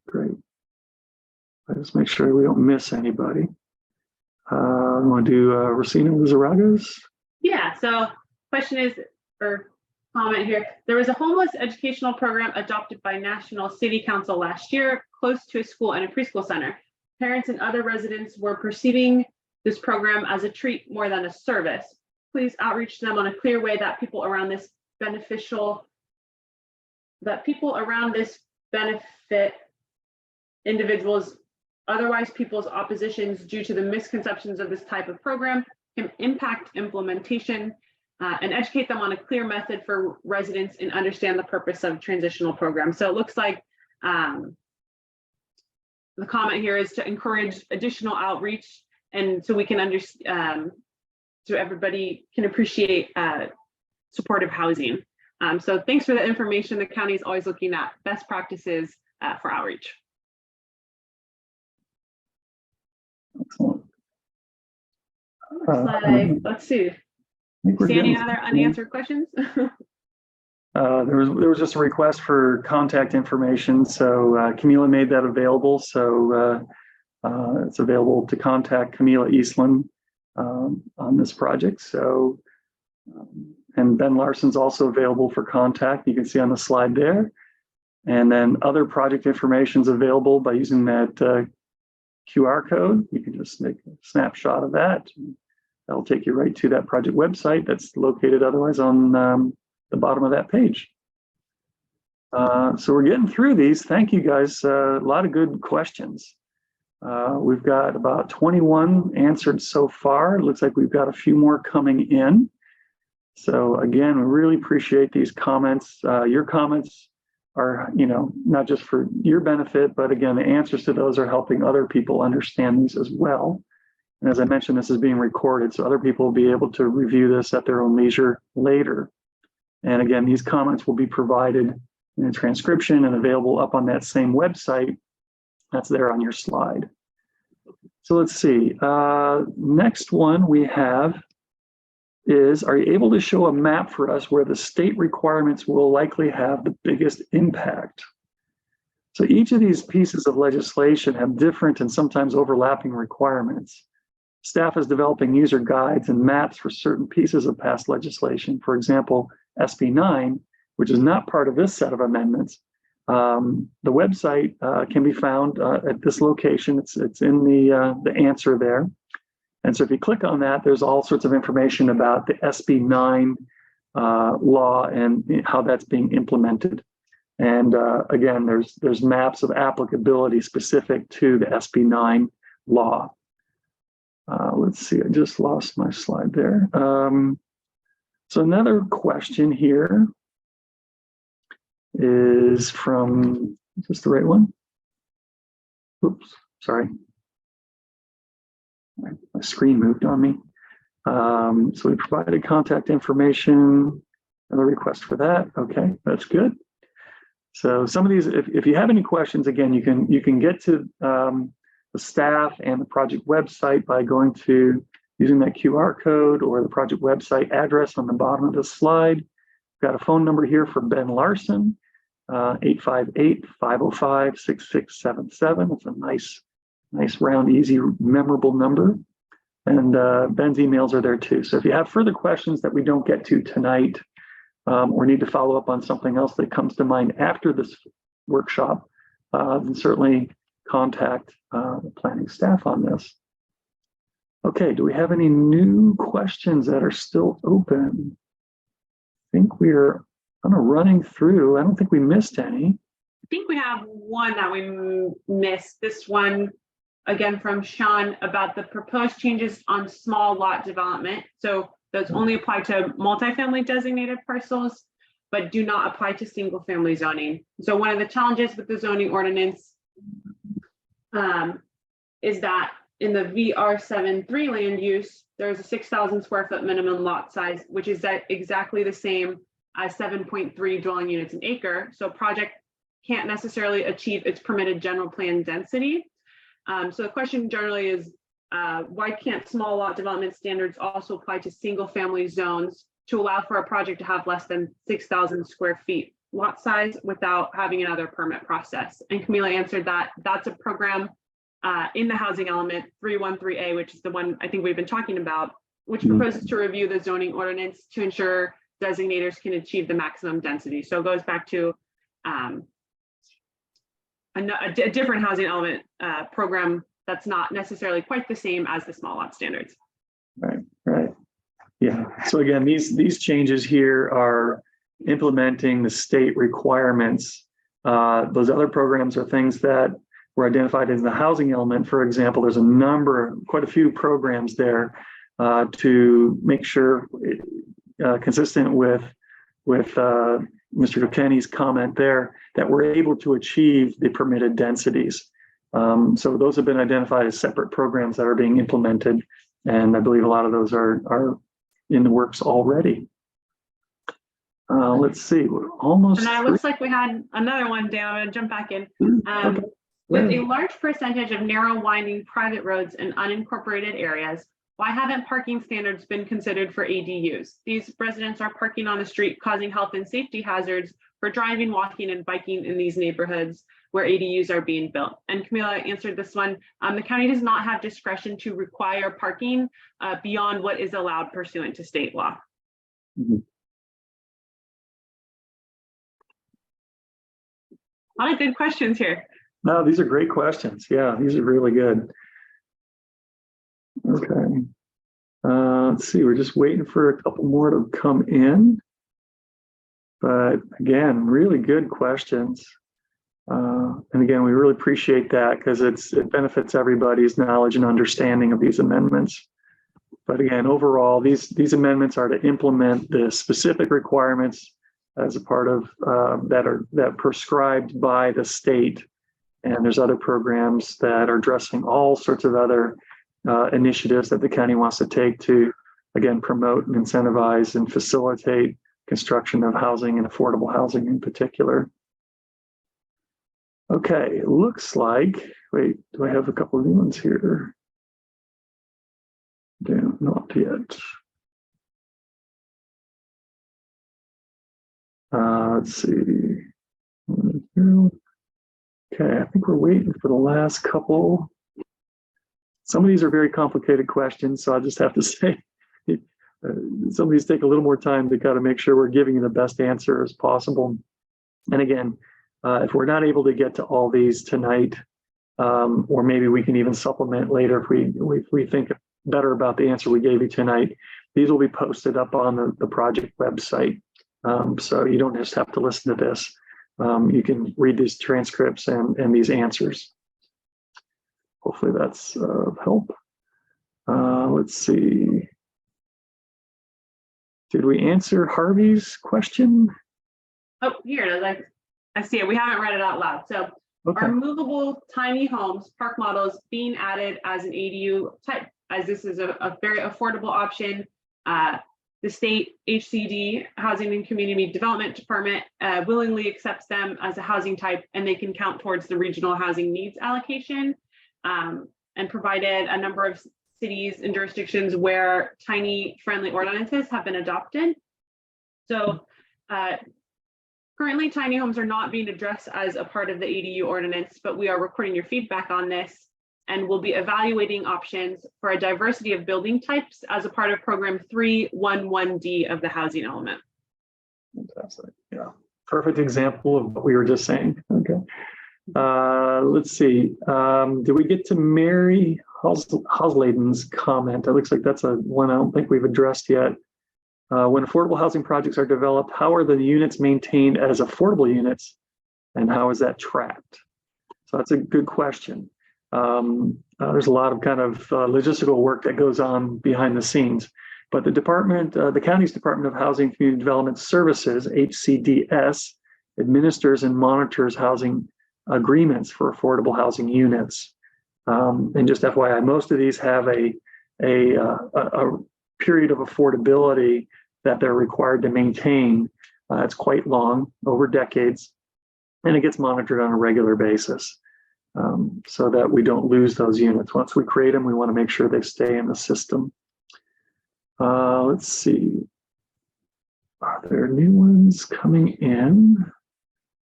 Let's make sure we don't miss anybody. I want to do Rosina Lizarraga's. Yeah, so question is, or comment here, there was a homeless educational program adopted by National City Council last year, close to a school and a preschool center. Parents and other residents were perceiving this program as a treat more than a service. Please outreach to them on a clear way that people around this benefit individuals. Otherwise, people's oppositions due to the misconceptions of this type of program can impact implementation, and educate them on a clear method for residents and understand the purpose of transitional programs. So it looks like the comment here is to encourage additional outreach, and so we can understand, so everybody can appreciate supportive housing. So thanks for the information. The county is always looking at best practices for outreach. Excellent. Let's see. See any other unanswered questions? There was just a request for contact information, so Camila made that available. So it's available to contact Camila Eastland on this project. So and Ben Larson's also available for contact. You can see on the slide there. And then other project information is available by using that QR code. You can just make a snapshot of that. That'll take you right to that project website that's located otherwise on the bottom of that page. So we're getting through these. Thank you guys. A lot of good questions. We've got about 21 answered so far. It looks like we've got a few more coming in. So again, we really appreciate these comments. Your comments are, not just for your benefit, but again, the answers to those are helping other people understand these as well. And as I mentioned, this is being recorded, so other people will be able to review this at their own leisure later. And again, these comments will be provided in a transcription and available up on that same website that's there on your slide. So let's see. Next one we have is, are you able to show a map for us where the state requirements will likely have the biggest impact? So each of these pieces of legislation have different and sometimes overlapping requirements. Staff is developing user guides and maps for certain pieces of past legislation. For example, SB 9, which is not part of this set of amendments. The website can be found at this location. It's in the answer there. And so if you click on that, there's all sorts of information about the SB 9 law and how that's being implemented. And again, there's maps of applicability specific to the SB 9 law. Let's see, I just lost my slide there. So another question here is from, is this the right one? Oops, sorry. My screen moved on me. So we provided contact information and a request for that. Okay, that's good. So some of these, if you have any questions, again, you can get to the staff and the project website by going to using that QR code or the project website address on the bottom of the slide. We've got a phone number here for Ben Larson, 858-505-6677. It's a nice round, easy, memorable number. And Ben's emails are there too. So if you have further questions that we don't get to tonight, or need to follow up on something else that comes to mind after this workshop, then certainly contact the planning staff on this. Okay, do we have any new questions that are still open? I think we're kind of running through. I don't think we missed any. I think we have one that we missed. This one, again, from Sean about the proposed changes on small lot development. So those only apply to multifamily designated parcels, but do not apply to single family zoning. So one of the challenges with the zoning ordinance is that in the VR73 land use, there's a 6,000 square foot minimum lot size, which is exactly the same as 7.3 dwelling units an acre. So a project can't necessarily achieve its permitted general plan density. So the question generally is, why can't small lot development standards also apply to single family zones to allow for a project to have less than 6,000 square feet lot size without having another permit process. And Camila answered that that's a program in the housing element 313A, which is the one I think we've been talking about, which proposes to review the zoning ordinance to ensure designators can achieve the maximum density. So it goes back to a different housing element program that's not necessarily quite the same as the small lot standards. Right, right. Yeah. So again, these changes here are implementing the state requirements. Those other programs are things that were identified in the housing element. For example, there's quite a few programs there to make sure, consistent with Mr. Kilkenny's comment there, that we're able to achieve the permitted densities. So those have been identified as separate programs that are being implemented, and I believe a lot of those are in the works already. Let's see, we're almost. And it looks like we had another one, Dan. I'm going to jump back in. Okay. With a large percentage of narrow winding private roads in unincorporated areas, why haven't parking standards been considered for ADUs? These residents are parking on the street, causing health and safety hazards for driving, walking, and biking in these neighborhoods where ADUs are being built. And Camila answered this one. The county does not have discretion to require parking beyond what is allowed pursuant to state law. Mhm. A lot of good questions here. No, these are great questions. Yeah, these are really good. Okay. Let's see, we're just waiting for a couple more to come in. But again, really good questions. And again, we really appreciate that because it benefits everybody's knowledge and understanding of these amendments. But again, overall, these amendments are to implement the specific requirements as a part of that prescribed by the state. And there's other programs that are addressing all sorts of other initiatives that the county wants to take to, again, promote and incentivize and facilitate construction of housing and affordable housing in particular. Okay, it looks like, wait, do I have a couple of new ones here? No, not yet. Let's see. Okay, I think we're waiting for the last couple. Some of these are very complicated questions, so I just have to say, some of these take a little more time to kind of make sure we're giving you the best answer as possible. And again, if we're not able to get to all these tonight, or maybe we can even supplement later if we think better about the answer we gave you tonight, these will be posted up on the project website. So you don't just have to listen to this. You can read these transcripts and these answers. Hopefully that's of help. Let's see. Did we answer Harvey's question? Oh, here it is. I see it. We haven't read it out loud. So Okay. are movable tiny homes, park models being added as an ADU type, as this is a very affordable option. The state HCD, Housing and Community Development Department, willingly accepts them as a housing type, and they can count towards the regional housing needs allocation, and provided a number of cities and jurisdictions where tiny friendly ordinances have been adopted. So currently tiny homes are not being addressed as a part of the ADU ordinance, but we are recording your feedback on this, and we'll be evaluating options for a diversity of building types as a part of program 311D of the housing element. Fantastic. Yeah. Perfect example of what we were just saying. Okay. Let's see. Did we get to Mary Hausladen's comment? It looks like that's one I don't think we've addressed yet. When affordable housing projects are developed, how are the units maintained as affordable units, and how is that tracked? So that's a good question. There's a lot of kind of logistical work that goes on behind the scenes, but the county's Department of Housing and Community Development Services, HCDS, administers and monitors housing agreements for affordable housing units. And just FYI, most of these have a period of affordability that they're required to maintain. It's quite long, over decades, and it gets monitored on a regular basis. So that we don't lose those units. Once we create them, we want to make sure they stay in the system. Let's see. Are there new ones coming in? I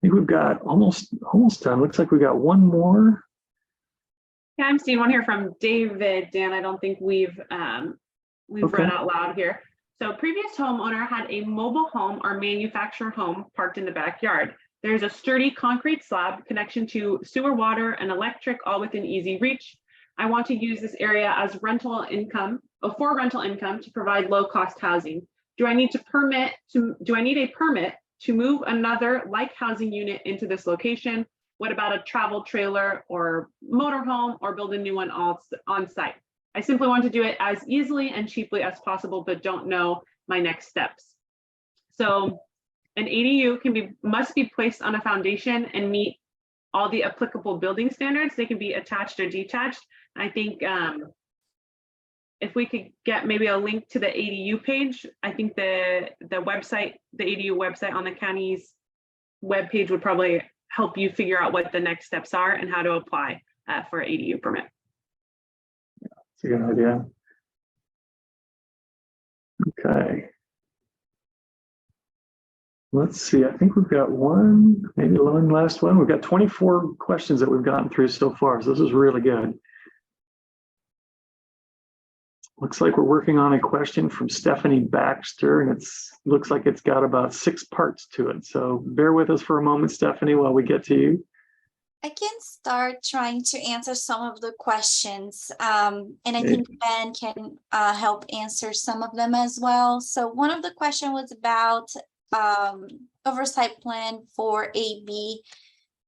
think we've got almost done. Looks like we got one more. Yeah, I'm seeing one here from David. Dan, I don't think we've Okay. read out loud here. So previous homeowner had a mobile home or manufactured home parked in the backyard. There's a sturdy concrete slab, connection to sewer, water, and electric, all within easy reach. I want to use this area as rental income, for rental income to provide low-cost housing. Do I need a permit to move another like housing unit into this location? What about a travel trailer or motorhome, or build a new one on site? I simply want to do it as easily and cheaply as possible, but don't know my next steps. So an ADU must be placed on a foundation and meet all the applicable building standards. They can be attached or detached. I think if we could get maybe a link to the ADU page, I think the website, the ADU website on the county's webpage would probably help you figure out what the next steps are and how to apply for an ADU permit. That's a good idea. Okay. Let's see. I think we've got one, maybe one last one. We've got 24 questions that we've gotten through so far. So this is really good. Looks like we're working on a question from Stephanie Baxter, and looks like it's got about 6 parts to it. So bear with us for a moment, Stephanie, while we get to you. I can start trying to answer some of the questions, and I think Ben can help answer some of them as well. So one of the questions was about oversight plan for AB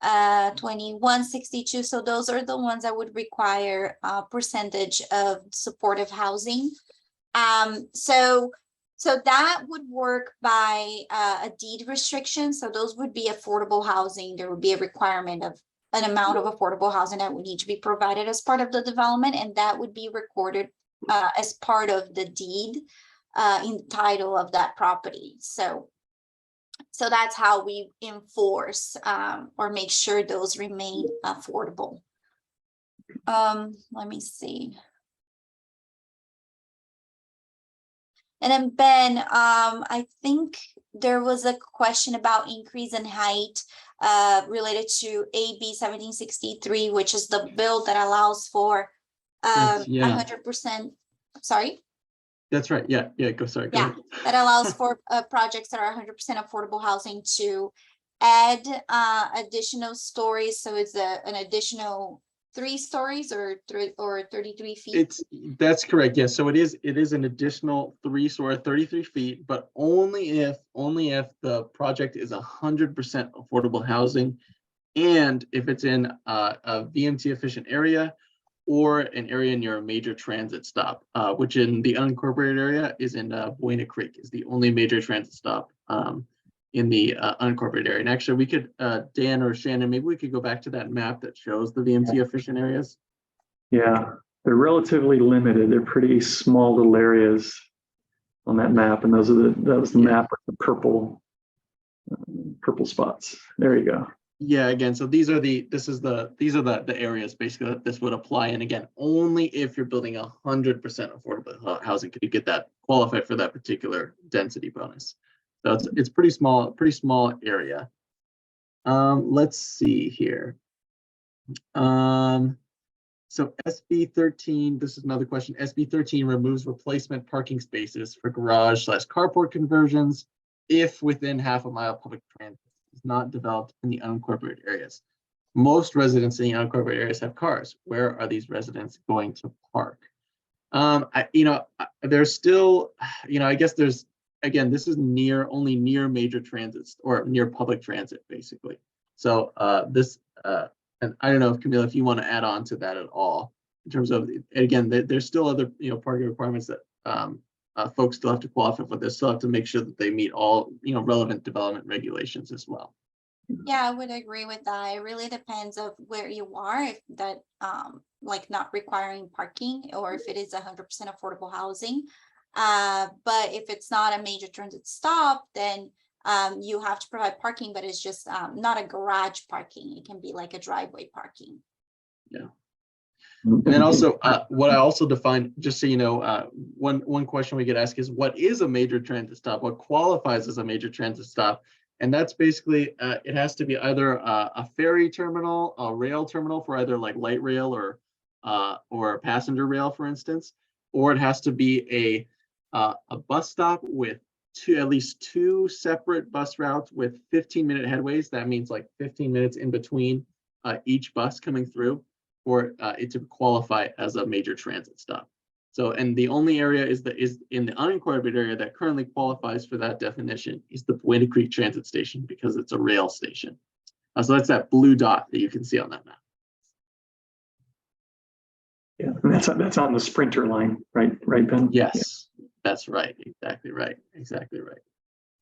2162. So those are the ones that would require a percentage of supportive housing. So that would work by a deed restriction. So those would be affordable housing. There would be a requirement of an amount of affordable housing that would need to be provided as part of the development, and that would be recorded as part of the deed in the title of that property. So that's how we enforce or make sure those remain affordable. Let me see. And then Ben, I think there was a question about increase in height related to AB 1763, which is the bill that allows for 100%. Sorry. That's right. Yeah. Go ahead. That allows for projects that are 100% affordable housing to add additional stories. So it's an additional 3 stories or 33 feet. That's correct. Yes. So it is an additional 3 story, 33 feet, but only if the project is 100% affordable housing, and if it's in a VMT efficient area, or an area near a major transit stop, which in the unincorporated area is in Buena Creek, is the only major transit stop in the unincorporated area. And actually we could, Dan or Shannon, maybe we could go back to that map that shows the VMT efficient areas. Yeah, they're relatively limited. They're pretty small little areas on that map. And that was the map with the purple spots. There you go. Yeah, again, so these are the areas basically that this would apply. And again, only if you're building 100% affordable housing could you get that qualified for that particular density bonus. So it's pretty small area. Let's see here. So SB 13, this is another question. SB 13 removes replacement parking spaces for garage/carport conversions if within half a mile public transit is not developed in the unincorporated areas. Most residents in the unincorporated areas have cars. Where are these residents going to park? There's still, I guess there's, again, this is only near major transits or near public transit, basically. So and I don't know if Camila, if you want to add on to that at all, in terms of, again, there's still other, parking requirements that folks still have to qualify for. They still have to make sure that they meet all, relevant development regulations as well. Yeah, I would agree with that. It really depends of where you are, if that like not requiring parking, or if it is 100% affordable housing. But if it's not a major transit stop, then you have to provide parking, but it's just not a garage parking. It can be like a driveway parking. Yeah. And then also, what I also defined, just so you know, one question we get asked is, what is a major transit stop? What qualifies as a major transit stop? And that's basically, it has to be either a ferry terminal, a rail terminal for either like light rail or passenger rail, for instance, or it has to be a bus stop with at least two separate bus routes with 15-minute headways. That means like 15 minutes in between each bus coming through, for it to qualify as a major transit stop. So, and the only area is in the unincorporated area that currently qualifies for that definition is the Buena Creek Transit Station, because it's a rail station. So that's that blue dot that you can see on that map. Yeah, and that's on the Sprinter line, right, Ben? Yes, that's right. Exactly right. Exactly right.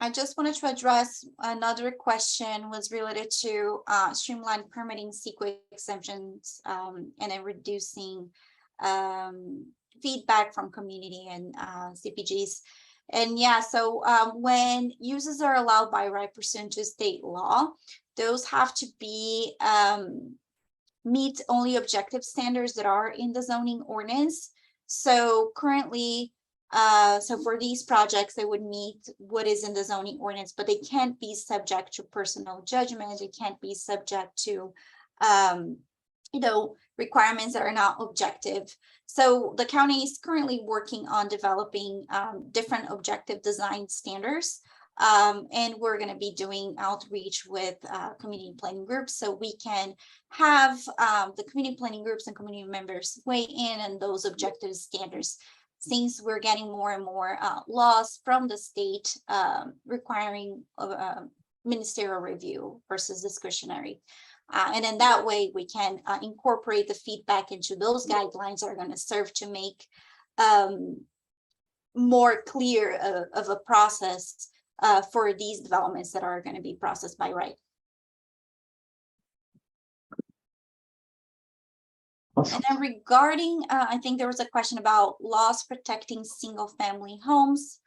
I just wanted to address another question was related to streamlined permitting CEQA exemptions and then reducing feedback from community and CPGs. And yeah, so when uses are allowed by right pursuant to state law, those have to be meet only objective standards that are in the zoning ordinance. So currently, so for these projects, they would meet what is in the zoning ordinance, but they can't be subject to personal judgment. They can't be subject to, requirements that are not objective. So the county is currently working on developing different objective design standards. And we're going to be doing outreach with community planning groups, so we can have the community planning groups and community members weigh in on those objective standards, since we're getting more and more laws from the state requiring ministerial review versus discretionary. And in that way, we can incorporate the feedback into those guidelines that are going to serve to make more clear of a process for these developments that are going to be processed by right. Awesome. And then regarding, I think there was a question about laws protecting single family homes.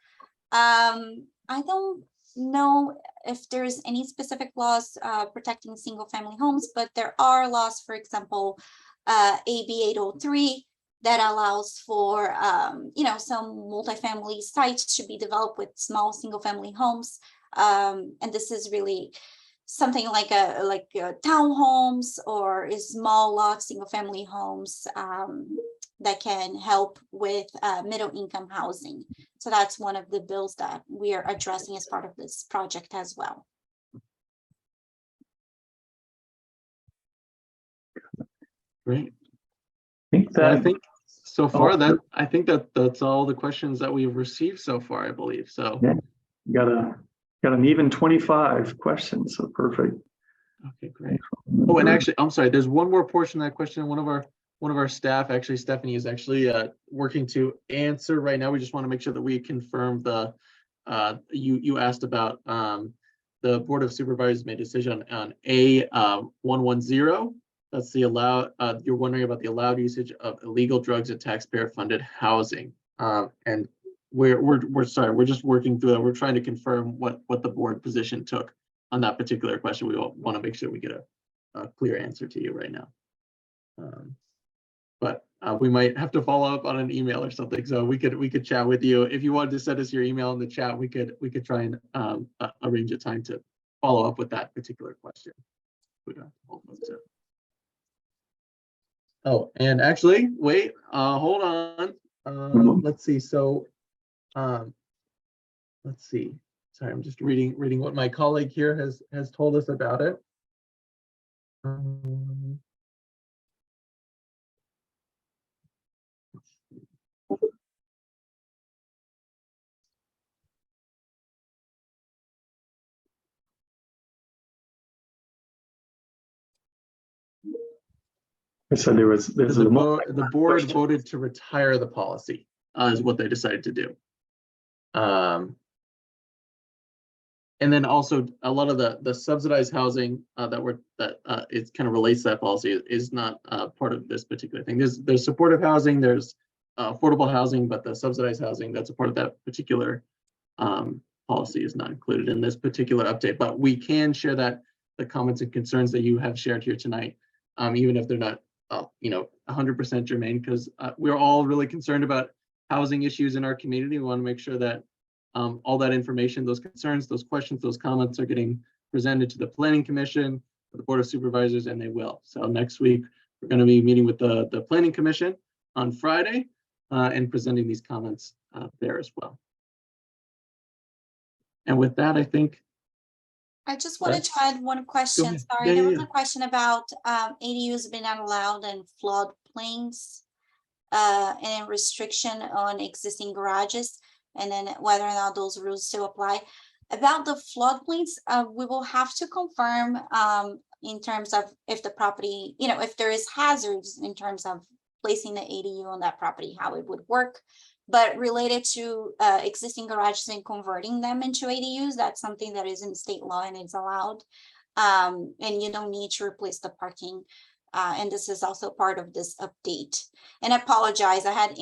I don't know if there's any specific laws protecting single family homes, but there are laws, for example, AB 803, that allows for, some multifamily sites to be developed with small single family homes. And this is really something like townhomes or small lot single family homes that can help with middle income housing. So that's one of the bills that we are addressing as part of this project as well. Great. I think so far that's all the questions that we've received so far, I believe. So yeah, got an even 25 questions. So perfect. Okay, great. Oh, and actually, I'm sorry, there's one more portion of that question. One of our staff, actually, Stephanie, is actually working to answer right now. We just want to make sure that we confirm the you asked about the Board of Supervisors made a decision on A110. That's the allowed, you're wondering about the allowed usage of illegal drugs at taxpayer-funded housing. And we're sorry, we're just working through that. We're trying to confirm what the board position took on that particular question. We want to make sure we get a clear answer to you right now. But we might have to follow up on an email or something. So we could chat with you. If you wanted to send us your email in the chat, we could try and arrange a time to follow up with that particular question. We don't hold folks up. Oh, and actually, wait, hold on. Let's see. So, let's see. Sorry, I'm just reading what my colleague here has told us about it. So the board voted to retire the policy, is what they decided to do. And then also a lot of the subsidized housing it kind of relates to that policy is not part of this particular thing. There's supportive housing, there's affordable housing, but the subsidized housing that's a part of that particular policy is not included in this particular update. But we can share the comments and concerns that you have shared here tonight, even if they're not 100% germane, because we're all really concerned about housing issues in our community. We want to make sure that all that information, those concerns, those questions, those comments are getting presented to the Planning Commission, the Board of Supervisors, and they will. So next week, we're going to be meeting with the Planning Commission on Friday and presenting these comments there as well. And with that, I think I just wanted to add one question. ahead. Sorry, Yeah, there yeah, was yeah. a question about ADUs being not allowed in floodplains and restriction on existing garages, and then whether or not those rules still apply. About the floodplains, we will have to confirm in terms of if the property, if there is hazards in terms of placing the ADU on that property, how it would work. But related to existing garages and converting them into ADUs, that's something that is in state law and it's allowed. And you don't need to replace the parking. And this is also part of this update. And I apologize, I had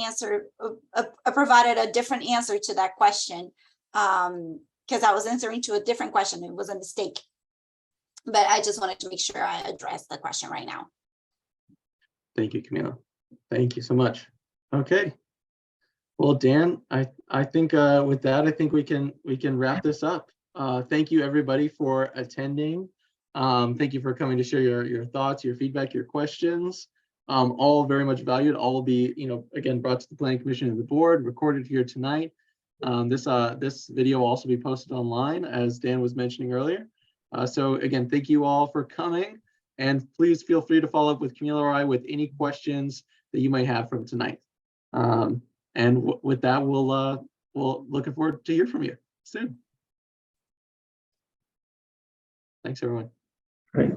I provided a different answer to that question because I was answering to a different question. It was a mistake. But I just wanted to make sure I addressed the question right now. Thank you, Camila. Thank you so much. Okay. Well, Dan, I think with that, I think we can wrap this up. Thank you everybody for attending. Thank you for coming to share your thoughts, your feedback, your questions. All very much valued. All will be, again, brought to the Planning Commission and the board, recorded here tonight. This video will also be posted online, as Dan was mentioning earlier. So again, thank you all for coming, and please feel free to follow up with Camila or I with any questions that you might have from tonight. And with that, we'll looking forward to hear from you soon. Thanks, everyone. Great.